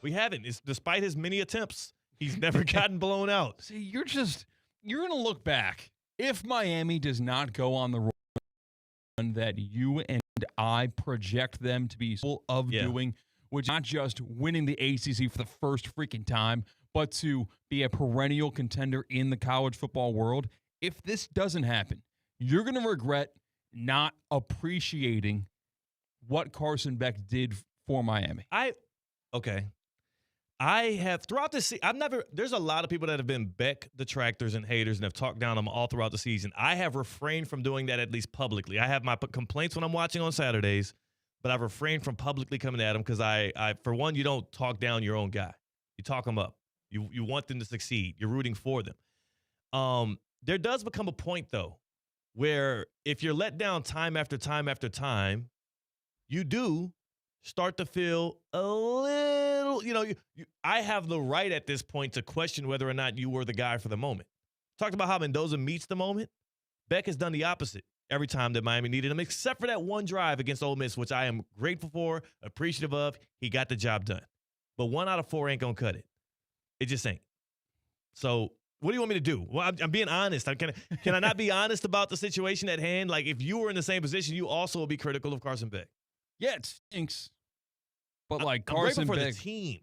we haven't. Despite his many attempts, he's never gotten blown out. See, you're going to look back. If Miami does not go on the run that you and I project them to be full of doing, which is not just winning the ACC for the first freaking time, but to be a perennial contender in the college football world, if this doesn't happen, you're going to regret not appreciating what Carson Beck did for Miami. I have throughout the season. There's a lot of people that have been Beck detractors and haters and have talked down on him all throughout the season. I have refrained from doing that, at least publicly. I have my complaints when I'm watching on Saturdays, but I've refrained from publicly coming at him because I for one, you don't talk down your own guy. You talk him up. You want them to succeed. You're rooting for them. There does become a point, though, where if you're let down time after time after time, you do start to feel a little, I have the right at this point to question whether or not you were the guy for the moment. Talked about how Mendoza meets the moment. Beck has done the opposite every time that Miami needed him, except for that one drive against Ole Miss, which I am grateful for, appreciative of. He got the job done. But 1 out of 4 ain't going to cut it. It just ain't. So what do you want me to do? Well, I'm being honest. Can I not be honest about the situation at hand? Like, if you were in the same position, you also would be critical of Carson Beck. Yeah, it stinks. But I'm grateful for the team.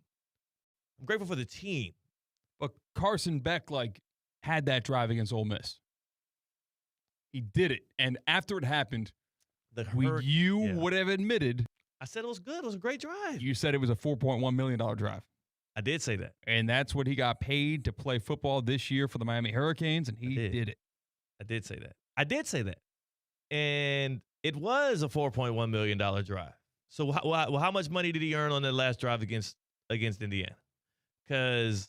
I'm grateful for the team. But Carson Beck, had that drive against Ole Miss. He did it. And after it happened, you would have admitted I said it was good. It was a great drive. You said it was a $4.1 million drive. I did say that. And that's what he got paid to play football this year for the Miami Hurricanes, and he did it. I did say that. I did say that. And it was a $4.1 million drive. So how much money did he earn on that last drive against Indiana? Because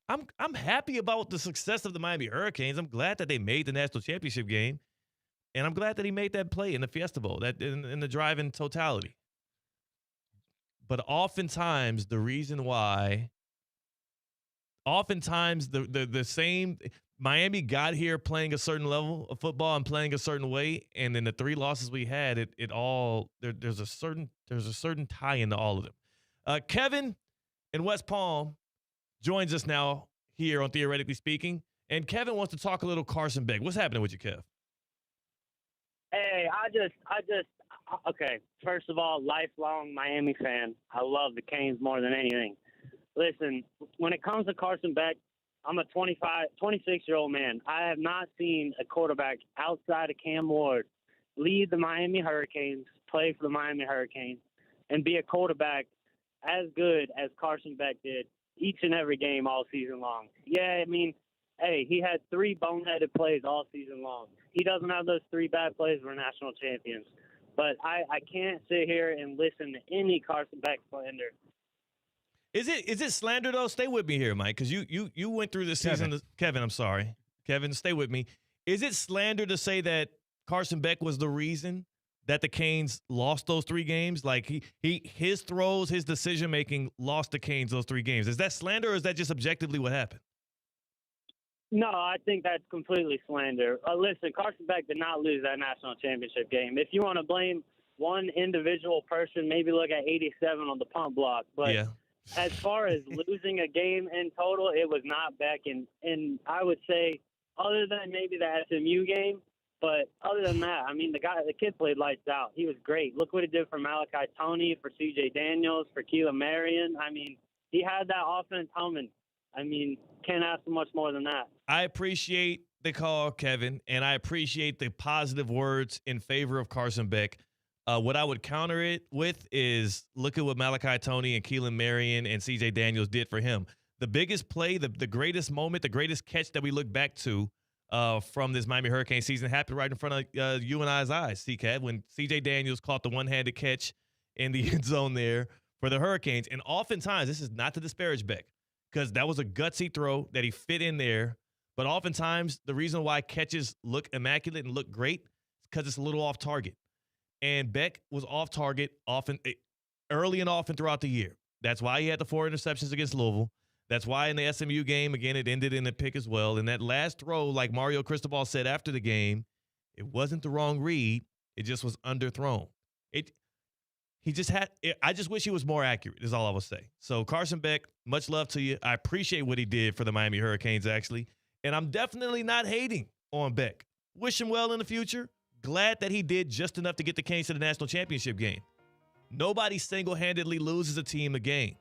I'm happy about the success of the Miami Hurricanes. I'm glad that they made the national championship game. And I'm glad that he made that play in the Fiesta Bowl, that in the drive in totality. But oftentimes the reason why, the same Miami got here playing a certain level of football and playing a certain way, and then the 3 losses we had, there's a certain tie into all of them. Kevin in West Palm joins us now here on Theoretically Speaking, and Kevin wants to talk a little Carson Beck. What's happening with you, Kev? Hey, okay, first of all, lifelong Miami fan. I love the Canes more than anything. Listen, when it comes to Carson Beck, I'm a 26-year-old man. I have not seen a quarterback outside of Cam Ward lead the Miami Hurricanes, play for the Miami Hurricanes, and be a quarterback as good as Carson Beck did each and every game all season long. Yeah, I mean, hey, he had 3 boneheaded plays all season long. He doesn't have those 3 bad plays. We're national champions. But I can't sit here and listen to any Carson Beck slander. Is it slander though? Stay with me here, Mike, because you went through this season. Kevin, I'm sorry. Kevin, stay with me. Is it slander to say that Carson Beck was the reason that the Canes lost those 3 games? Like his throws, his decision making lost the Canes those 3 games. Is that slander, or is that just objectively what happened? No, I think that's completely slander. Listen, Carson Beck did not lose that national championship game. If you want to blame one individual person, maybe look at 87 on the punt block. But as far as losing a game in total, it was not Beck. And I would say, other than maybe the SMU game, but other than that, I mean, the kid played lights out. He was great. Look what he did for Malachi Toney, for C.J. Daniels, for Keelan Marion. I mean, he had that offense humming. I mean, can't ask for much more than that. I appreciate the call, Kevin, and I appreciate the positive words in favor of Carson Beck. What I would counter it with is look at what Malachi Toney and Keelan Marion and C.J. Daniels did for him. The biggest play, the greatest moment, the greatest catch that we look back to from this Miami Hurricane season happened right in front of you and I's eyes, C-Katt, when C.J. Daniels caught the one-handed catch in the end zone there for the Hurricanes. And oftentimes, this is not to disparage Beck, because that was a gutsy throw that he fit in there. But oftentimes, the reason why catches look immaculate and look great is because it's a little off target. And Beck was off target early and often throughout the year. That's why he had the 4 interceptions against Louisville. That's why in the SMU game, again, it ended in a pick as well. And that last throw, like Mario Cristobal said after the game, it wasn't the wrong read. It just was underthrown. I just wish he was more accurate, is all I will say. So, Carson Beck, much love to you. I appreciate what he did for the Miami Hurricanes, actually. And I'm definitely not hating on Beck. Wish him well in the future. Glad that he did just enough to get the Canes to the national championship game. Nobody single-handedly loses a team a game.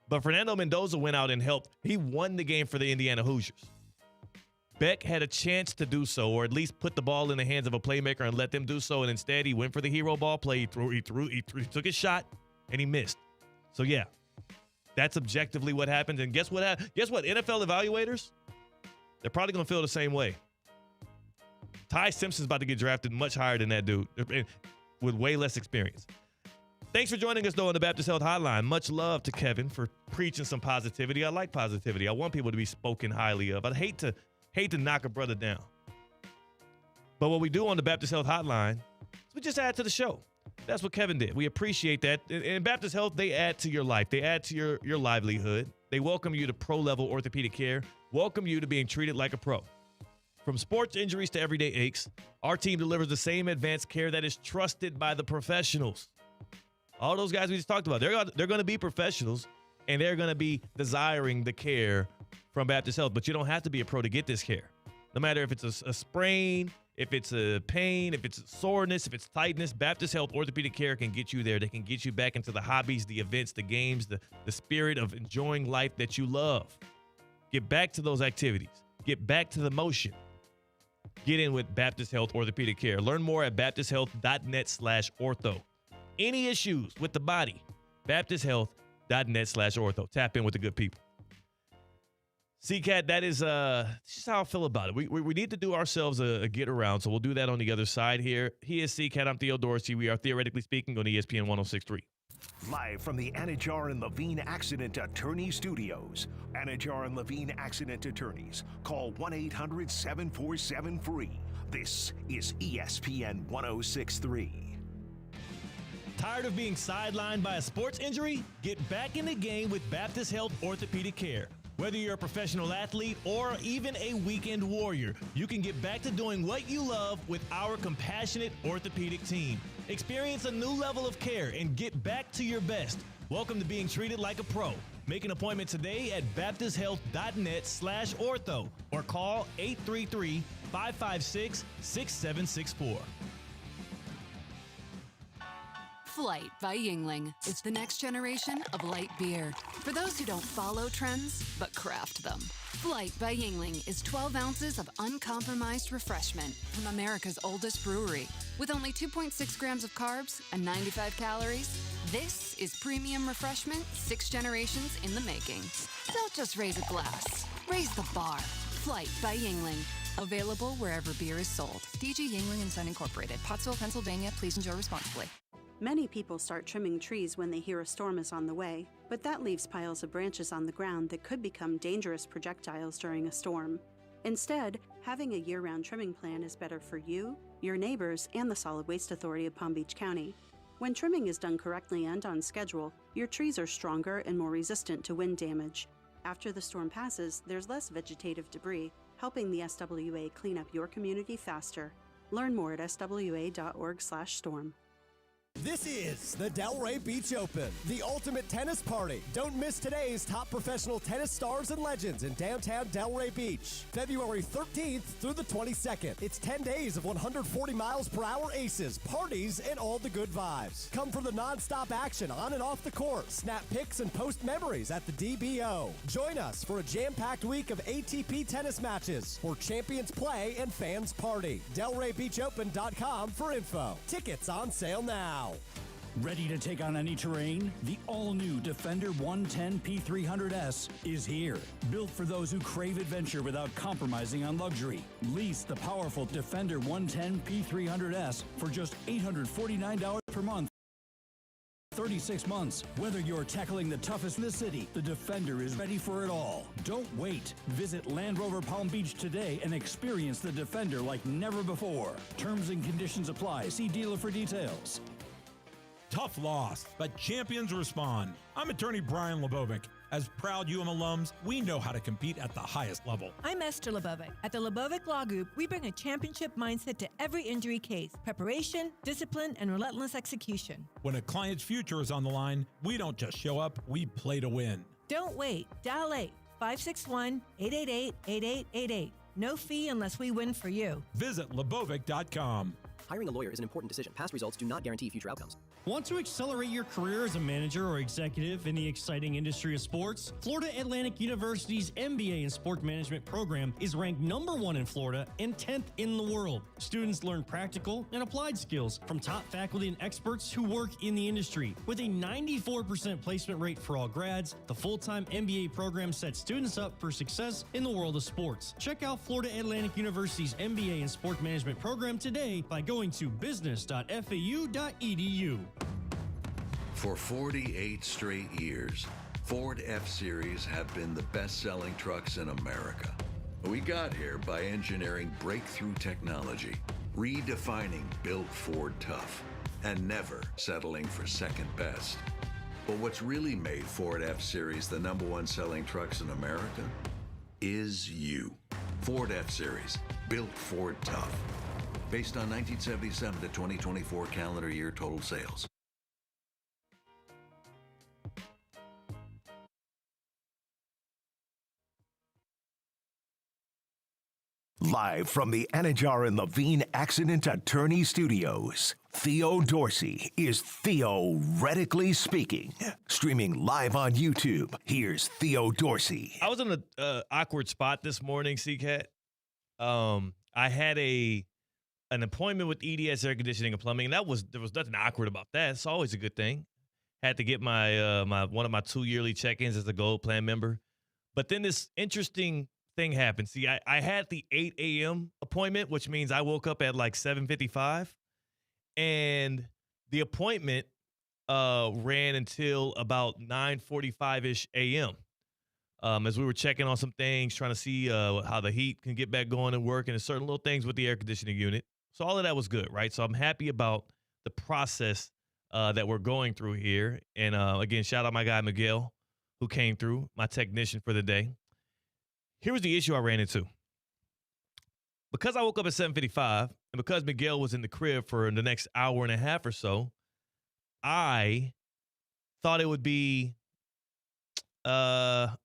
But Fernando Mendoza went out and helped. He won the game for the Indiana Hoosiers. Beck had a chance to do so, or at least put the ball in the hands of a playmaker and let them do so. And instead, he went for the hero ball play. He took his shot, and he missed. So, yeah, that's objectively what happened. And guess what? NFL evaluators, they're probably going to feel the same way. Ty Simpson's about to get drafted much higher than that dude with way less experience. Thanks for joining us, though, on the Baptist Health Hotline. Much love to Kevin for preaching some positivity. I like positivity. I want people to be spoken highly of. I hate to knock a brother down. But what we do on the Baptist Health Hotline is we just add to the show. That's what Kevin did. We appreciate that. In Baptist Health, they add to your life. They add to your livelihood. They welcome you to pro-level orthopedic care, welcome you to being treated like a pro. From sports injuries to everyday aches, our team delivers the same advanced care that is trusted by the professionals. All those guys we just talked about, they're going to be professionals, and they're going to be desiring the care from Baptist Health. But you don't have to be a pro to get this care. No matter if it's a sprain, if it's a pain, if it's soreness, if it's tightness, Baptist Health Orthopedic Care can get you there. They can get you back into the hobbies, the events, the games, the spirit of enjoying life that you love. Get back to those activities. Get back to the motion. get in with Baptist Health Orthopedic Care. Learn more at baptisthealth.net/ortho. Any issues with the body, baptisthealth.net/ortho. Tap in with the good people. C-Katt, that is just how I feel about it. We need to do ourselves a get around, so we'll do that on the other side here. He is C-Katt. I'm Theo Dorsey. We are Theoretically Speaking on ESPN 106.3. Live from the Anajar and Levine Accident Attorney Studios. Anajar and Levine Accident Attorneys. Call 1-800-747-FREE. This is ESPN 106.3. Tired of being sidelined by a sports injury? Get back in the game with Baptist Health Orthopedic Care. Whether you're a professional athlete or even a weekend warrior, you can get back to doing what you love with our compassionate orthopedic team. Experience a new level of care and get back to your best. Welcome to being treated like a pro. Make an appointment today at baptisthealth.net/ortho or call 833-556-6764. Flight by Yingling is the next generation of light beer. For those who don't follow trends, but craft them. Flight by Yingling is 12 ounces of uncompromised refreshment from America's oldest brewery. With only 2.6 grams of carbs and 95 calories, this is premium refreshment 6 generations in the making. Don't just raise a glass, raise the bar. Flight by Yingling. Available wherever beer is sold. DG Yingling & Son Incorporated, Pottsville, Pennsylvania. Please enjoy responsibly. Many people start trimming trees when they hear a storm is on the way, but that leaves piles of branches on the ground that could become dangerous projectiles during a storm. Instead, having a year-round trimming plan is better for you, your neighbors, and the Solid Waste Authority of Palm Beach County. When trimming is done correctly and on schedule, your trees are stronger and more resistant to wind damage. After the storm passes, there's less vegetative debris, helping the SWA clean up your community faster. Learn more at swa.org/storm. This is the Delray Beach Open, the ultimate tennis party. Don't miss today's top professional tennis stars and legends in downtown Delray Beach. February 13th through the 22nd. It's 10 days of 140 miles per hour aces, parties, and all the good vibes. Come for the non-stop action on and off the court. Snap pics and post memories at the DBO. Join us for a jam-packed week of ATP tennis matches where champions play and fans party. DelrayBeachOpen.com for info. Tickets on sale now. Ready to take on any terrain? The all-new Defender 110 P300S is here. Built for those who crave adventure without compromising on luxury. Lease the powerful Defender 110 P300S for just $849 per month. 36 months. Whether you're tackling the toughest in the city, the Defender is ready for it all. Don't wait. Visit Land Rover Palm Beach today and experience the Defender like never before. Terms and conditions apply. See dealer for details. Tough loss, but champions respond. I'm attorney Brian Lebovic. As proud UM alums, we know how to compete at the highest level. I'm Esther Lebovic. At the Lebovic Law Group, we bring a championship mindset to every injury case. Preparation, discipline, and relentless execution. When a client's future is on the line, we don't just show up, we play to win. Don't wait. Dial 8-561-888-8888. No fee unless we win for you. Visit Lebovic.com. Hiring a lawyer is an important decision. Past results do not guarantee future outcomes. Want to accelerate your career as a manager or executive in the exciting industry of sports? Florida Atlantic University's MBA in Sport Management program is ranked #1 in Florida and 10th in the world. Students learn practical and applied skills from top faculty and experts who work in the industry. With a 94% placement rate for all grads, the full-time MBA program sets students up for success in the world of sports. Check out Florida Atlantic University's MBA in Sport Management program today by going to business.fau.edu. For 48 straight years, Ford F-Series have been the best-selling trucks in America. We got here by engineering breakthrough technology, redefining built Ford tough, and never settling for second best. But what's really made Ford F-Series the #1 selling trucks in America is you. Ford F-Series, built Ford tough. Based on 1977 to 2024 calendar year total sales. Live from the Anajar and Levine Accident Attorney Studios, Theo Dorsey is Theoretically Speaking. Streaming live on YouTube, here's Theo Dorsey. I was in an awkward spot this morning, C-Katt. I had an appointment with EDS Air Conditioning and Plumbing, and there was nothing awkward about that. It's always a good thing. Had to get my one of my 2 yearly check-ins as a Gold Plan member. But then this interesting thing happened. See, I had the 8 a.m. appointment, which means I woke up at like 7:55, and the appointment ran until about 9:45-ish a.m. As we were checking on some things, trying to see how the heat can get back going and work, and certain little things with the air conditioning unit. So all of that was good, right? So I'm happy about the process that we're going through here. And again, shout out my guy Miguel, who came through, my technician for the day. Here was the issue I ran into. Because I woke up at 7:55, and because Miguel was in the crib for the next hour and a half or so, I thought it would be not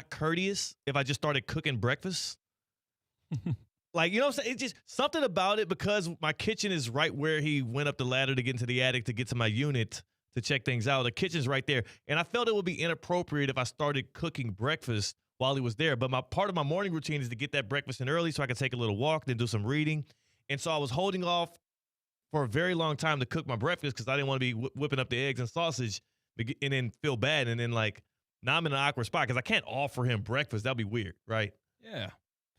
courteous if I just started cooking breakfast. Like, you know what I'm saying? It's just something about it, because my kitchen is right where he went up the ladder to get into the attic to get to my unit to check things out. The kitchen's right there. And I felt it would be inappropriate if I started cooking breakfast while he was there. But part of my morning routine is to get that breakfast in early so I can take a little walk, then do some reading. And so I was holding off for a very long time to cook my breakfast because I didn't want to be whipping up the eggs and sausage and then feel bad. And then, like, now I'm in an awkward spot because I can't offer him breakfast. That'd be weird, right? Yeah.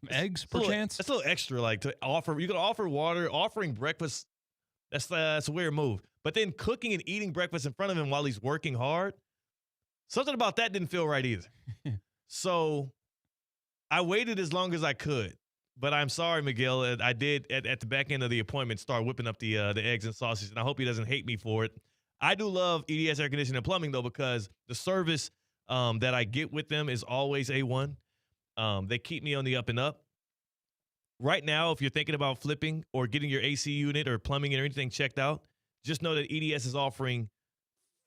Some eggs, perchance? That's a little extra, like, to offer. You can offer water. Offering breakfast, that's a weird move. But then cooking and eating breakfast in front of him while he's working hard, something about that didn't feel right either. So I waited as long as I could. But I'm sorry, Miguel. I did, at the back end of the appointment, start whipping up the eggs and sausage, and I hope he doesn't hate me for it. I do love EDS Air Conditioning and Plumbing, though, because the service that I get with them is always A1. They keep me on the up and up. Right now, if you're thinking about flipping or getting your AC unit or plumbing or anything checked out, just know that EDS is offering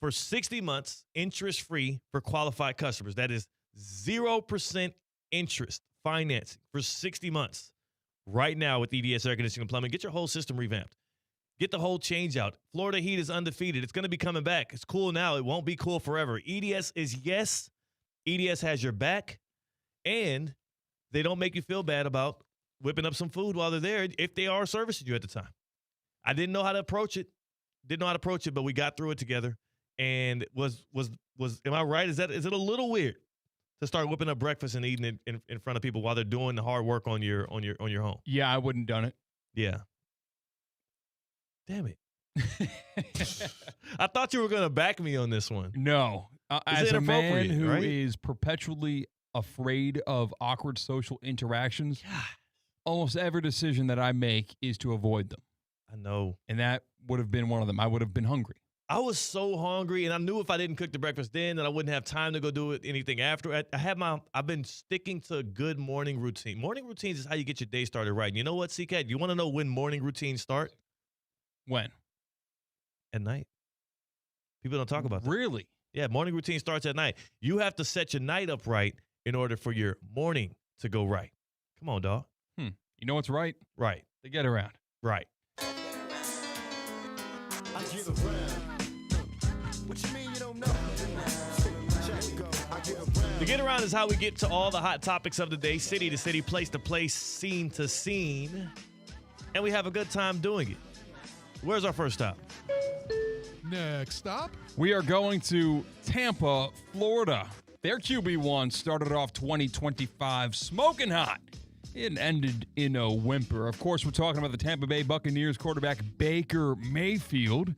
for 60 months interest-free for qualified customers. That is 0% interest financing for 60 months right now with EDS Air Conditioning and Plumbing. Get your whole system revamped. Get the whole change out. Florida Heat is undefeated. It's going to be coming back. It's cool now. It won't be cool forever. EDS is yes. EDS has your back. And they don't make you feel bad about whipping up some food while they're there if they are servicing you at the time. I didn't know how to approach it. But we got through it together. And was am I right? Is it a little weird to start whipping up breakfast and eating it in front of people while they're doing the hard work on your home? Yeah, I wouldn't done it. Yeah. Damn it. I thought you were going to back me on this one. No. As a man who right? is perpetually afraid of awkward social interactions, almost every decision that I make is to avoid them. I know. And that would have been one of them. I would have been hungry. I was so hungry, and I knew if I didn't cook the breakfast then that I wouldn't have time to go do anything after. I've been sticking to a good morning routine. Morning routines is how you get your day started right. And you know what, C-Katt? You want to know when morning routines start? When? At night. People don't talk about that. Really? Yeah, morning routine starts at night. You have to set your night up right in order for your morning to go right. Come on, dog. You know what's right? Right. To get around. Right. I get around. What you mean you don't know? The get around is how we get to all the hot topics of the day, city to city, place to place, scene to scene, and we have a good time doing it. Where's our first stop? Next stop. We are going to Tampa, Florida. Their QB1 started off 2025 smoking hot. It ended in a whimper. Of course, we're talking about the Tampa Bay Buccaneers quarterback Baker Mayfield.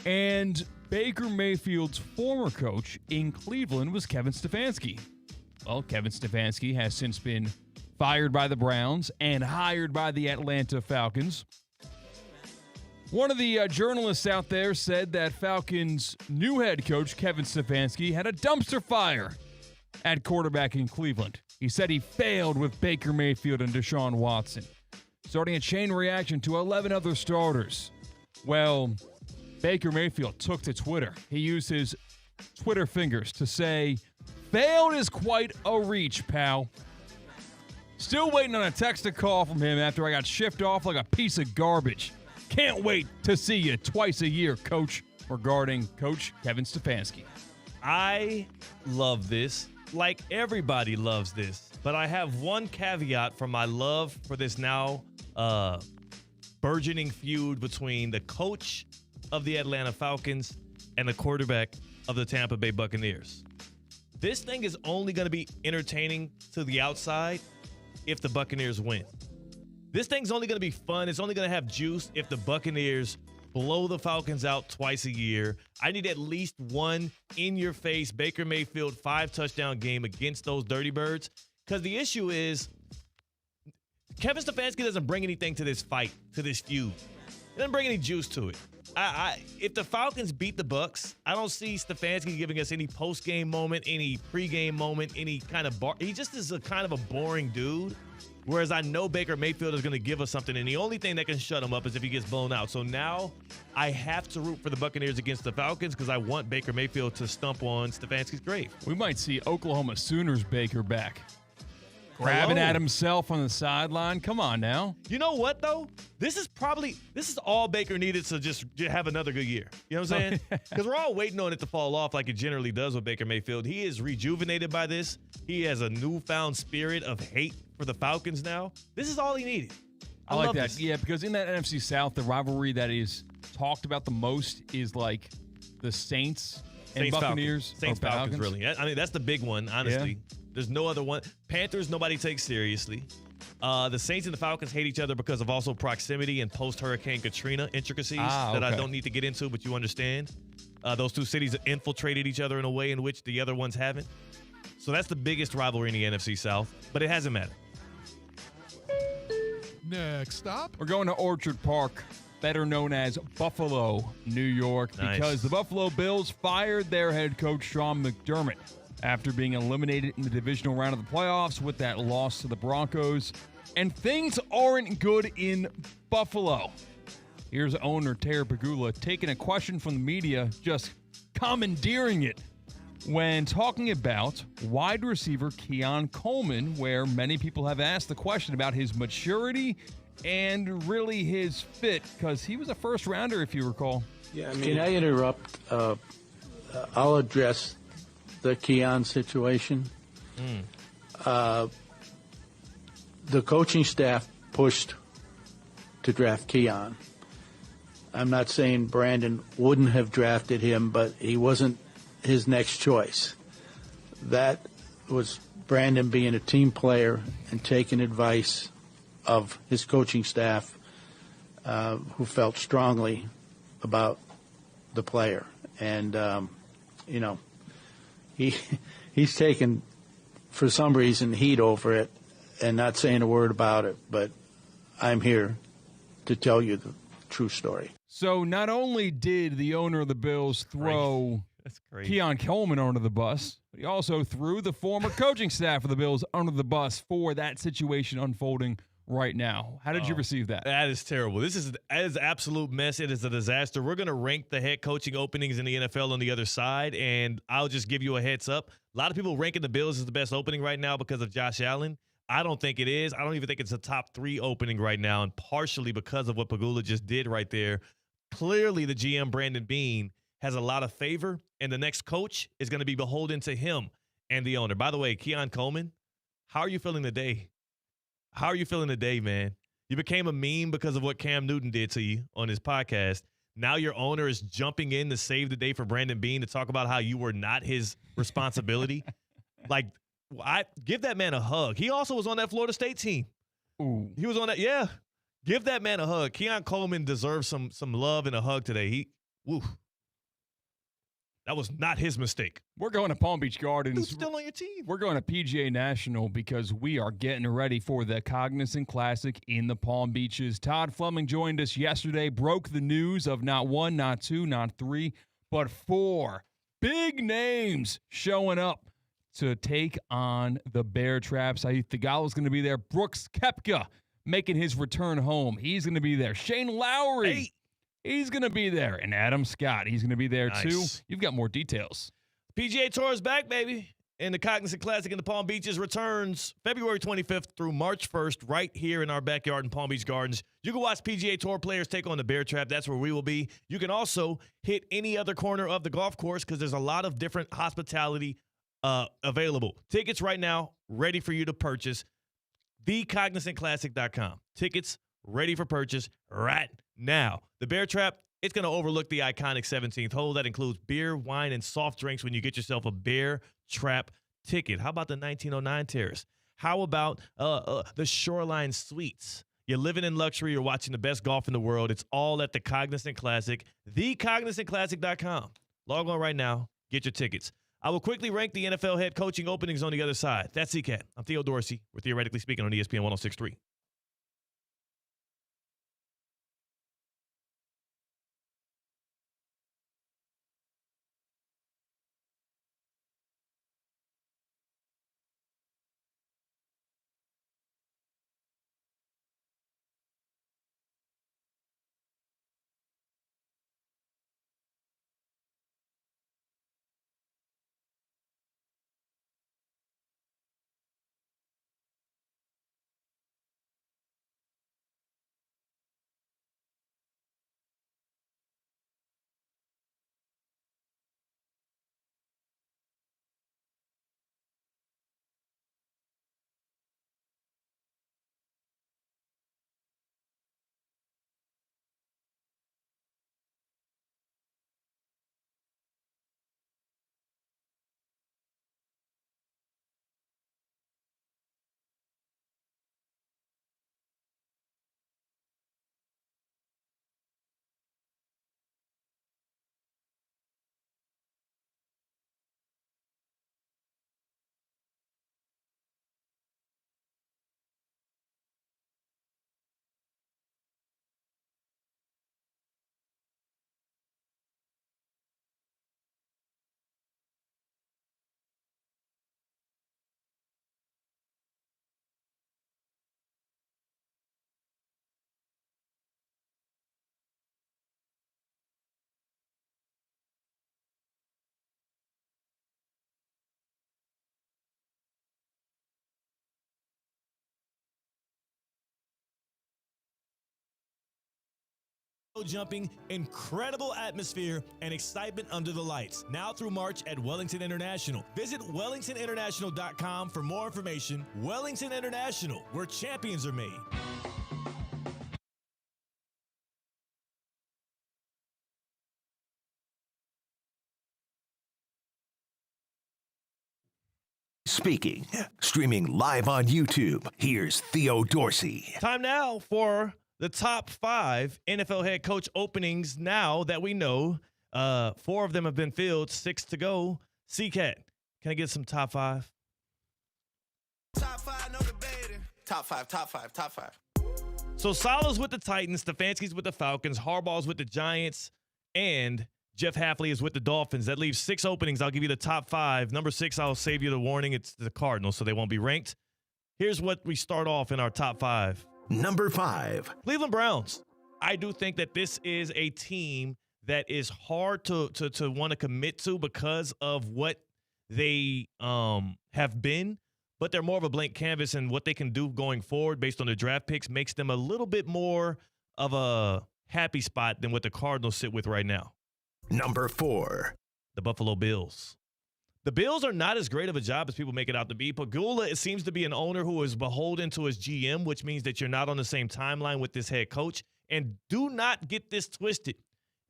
And Baker Mayfield's former coach in Cleveland was Kevin Stefanski. Well, Kevin Stefanski has since been fired by the Browns and hired by the Atlanta Falcons. One of the journalists out there said that Falcons' new head coach, Kevin Stefanski, had a dumpster fire at quarterback in Cleveland. He said he failed with Baker Mayfield and Deshaun Watson, starting a chain reaction to 11 other starters. Well, Baker Mayfield took to Twitter. He used his Twitter fingers to say, "Failed is quite a reach, pal. Still waiting on a text or call from him after I got shipped off like a piece of garbage. Can't wait to see you twice a year, coach," regarding Coach Kevin Stefanski. I love this. Like everybody loves this. But I have one caveat from my love for this now burgeoning feud between the coach of the Atlanta Falcons and the quarterback of the Tampa Bay Buccaneers. This thing is only going to be entertaining to the outside if the Buccaneers win. This thing's only going to be fun. It's only going to have juice if the Buccaneers blow the Falcons out twice a year. I need at least one in-your-face Baker Mayfield 5-touchdown game against those Dirty Birds. Because the issue is Kevin Stefanski doesn't bring anything to this fight, to this feud. He doesn't bring any juice to it. If the Falcons beat the Bucs, I don't see Stefanski giving us any post-game moment, any pre-game moment, any kind of he just is a kind of a boring dude. Whereas I know Baker Mayfield is going to give us something, and the only thing that can shut him up is if he gets blown out. So now I have to root for the Buccaneers against the Falcons because I want Baker Mayfield to stump on Stefanski's grave. We might see Oklahoma Sooners Baker back. Grabbing at himself on the sideline. Come on now. You know what, though? This is all Baker needed to just have another good year. You know what I'm saying? Because we're all waiting on it to fall off like it generally does with Baker Mayfield. He is rejuvenated by this. He has a newfound spirit of hate for the Falcons now. This is all he needed. I like that. Yeah, because in that NFC South, the rivalry that is talked about the most is like the Saints and Buccaneers. Saints-Falcons, really. I mean, that's the big one, honestly. Yeah. There's no other one. Panthers, nobody takes seriously. The Saints and the Falcons hate each other because of also proximity and post-Hurricane Katrina intricacies that I don't need to get into, but you understand. Those two cities infiltrated each other in a way in which the other ones haven't. So that's the biggest rivalry in the NFC South, but it hasn't mattered. Next stop. We're going to Orchard Park, better known as Buffalo, New York, because the Buffalo Bills fired their head coach, Sean McDermott, after being eliminated in the divisional round of the playoffs with that loss to the Broncos. And things aren't good in Buffalo. Here's owner Terry Pegula taking a question from the media, just commandeering it when talking about wide receiver Keon Coleman, where many people have asked the question about his maturity and really his fit, because he was a first-rounder, if you recall. Yeah, can I interrupt? I'll address the Keon situation. The coaching staff pushed to draft Keon. I'm not saying Brandon wouldn't have drafted him, but he wasn't his next choice. That was Brandon being a team player and taking advice of his coaching staff, who felt strongly about the player. And, he's taken, for some reason, heat over it and not saying a word about it. But I'm here to tell you the true story. So not only did the owner of the Bills throw Keon Coleman under the bus, but he also threw the former coaching staff of the Bills under the bus for that situation unfolding right now. How did you receive that? That is terrible. That is an absolute mess. It is a disaster. We're going to rank the head coaching openings in the NFL on the other side, and I'll just give you a heads up. A lot of people ranking the Bills as the best opening right now because of Josh Allen. I don't think it is. I don't even think it's a top 3 opening right now, and partially because of what Pegula just did right there. Clearly, the GM, Brandon Beane, has a lot of favor, and the next coach is going to be beholden to him and the owner. By the way, Keon Coleman, how are you feeling today? How are you feeling today, man? You became a meme because of what Cam Newton did to you on his podcast. Now your owner is jumping in to save the day for Brandon Beane to talk about how you were not his responsibility. Like, I give that man a hug. He also was on that Florida State team. Ooh. He was on that, yeah. Give that man a hug. Keon Coleman deserves some love and a hug today. That was not his mistake. We're going to Palm Beach Gardens. Who's still on your team? We're going to PGA National because we are getting ready for the Cognizant Classic in the Palm Beaches. Todd Fleming joined us yesterday, broke the news of not 1, not 2, not 3, but 4 big names showing up to take on the Bear Trap. Saeed Thigala is going to be there. Brooks Koepka making his return home. He's going to be there. Shane Lowry, he's going to be there. And Adam Scott, he's going to be there too. You've got more details. PGA Tour is back, baby. And the Cognizant Classic in the Palm Beaches returns February 25th through March 1st right here in our backyard in Palm Beach Gardens. You can watch PGA Tour players take on the Bear Trap. That's where we will be. You can also hit any other corner of the golf course because there's a lot of different hospitality available. Tickets right now, ready for you to purchase. TheCognizantClassic.com. Tickets ready for purchase right now. The Bear Trap, it's going to overlook the iconic 17th hole. That includes beer, wine, and soft drinks when you get yourself a Bear Trap ticket. How about the 1909 Terrace? How about the Shoreline Suites? You're living in luxury. You're watching the best golf in the world. It's all at the Cognizant Classic. TheCognizantClassic.com. Log on right now. Get your tickets. I will quickly rank the NFL head coaching openings on the other side. That's C-Katt. I'm Theo Dorsey. We're Theoretically Speaking on ESPN 106.3. Jumping, incredible atmosphere, and excitement under the lights. Now through March at Wellington International. Visit wellingtoninternational.com for more information. Wellington International, where champions are made. Speaking, streaming live on YouTube, here's Theo Dorsey. Time now for the top 5 NFL head coach openings now that we know. 4 of them have been filled, 6 to go. C-Katt, can I get some top 5? Top 5, no debating. Top 5. So Saleh's with the Titans, Stefanski's with the Falcons, Harbaugh's with the Giants, and Jeff Hafley is with the Dolphins. That leaves 6 openings. I'll give you the top 5. Number 6, I'll save you the warning. It's the Cardinals, so they won't be ranked. Here's what we start off in our top 5. Number 5. Cleveland Browns. I do think that this is a team that is hard to want to commit to because of what they have been, but they're more of a blank canvas, and what they can do going forward based on their draft picks makes them a little bit more of a happy spot than what the Cardinals sit with right now. Number 4. The Buffalo Bills. The Bills are not as great of a job as people make it out to be. Pagula, it seems to be an owner who is beholden to his GM, which means that you're not on the same timeline with this head coach. And do not get this twisted.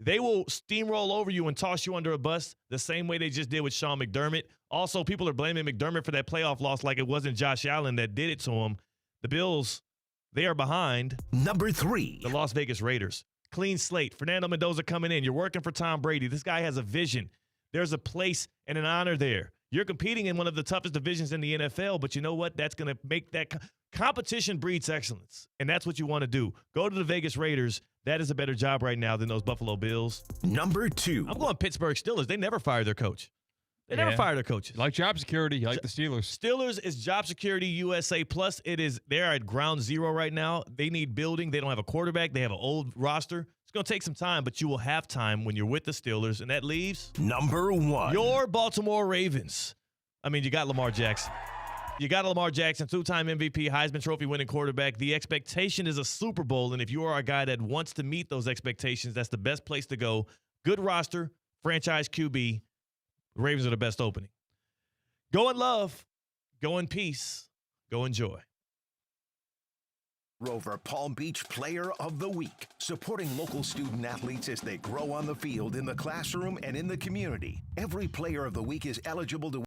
They will steamroll over you and toss you under a bus the same way they just did with Sean McDermott. Also, people are blaming McDermott for that playoff loss like it wasn't Josh Allen that did it to him. The Bills, they are behind. Number 3. The Las Vegas Raiders. Clean slate. Fernando Mendoza coming in. You're working for Tom Brady. This guy has a vision. There's a place and an honor there. You're competing in one of the toughest divisions in the NFL, but you know what? That's going to make that competition breeds excellence, and that's what you want to do. Go to the Vegas Raiders. That is a better job right now than those Buffalo Bills. Number 2. I'm going Pittsburgh Steelers. They never fire their coach. They never fire their coaches. You like job security. You like the Steelers. Steelers is job security USA. Plus, they're at ground zero right now. They need building. They don't have a quarterback. They have an old roster. It's going to take some time, but you will have time when you're with the Steelers, and that leaves Number 1. Your Baltimore Ravens. I mean, you got Lamar Jackson. You got Lamar Jackson, 2-time MVP, Heisman Trophy winning quarterback. The expectation is a Super Bowl, and if you are a guy that wants to meet those expectations, that's the best place to go. Good roster, franchise QB. Ravens are the best opening. Go in love. Go in peace. Go enjoy. Rover Palm Beach Player of the Week, supporting local student athletes as they grow on the field, in the classroom, and in the community. Every Player of the Week is eligible to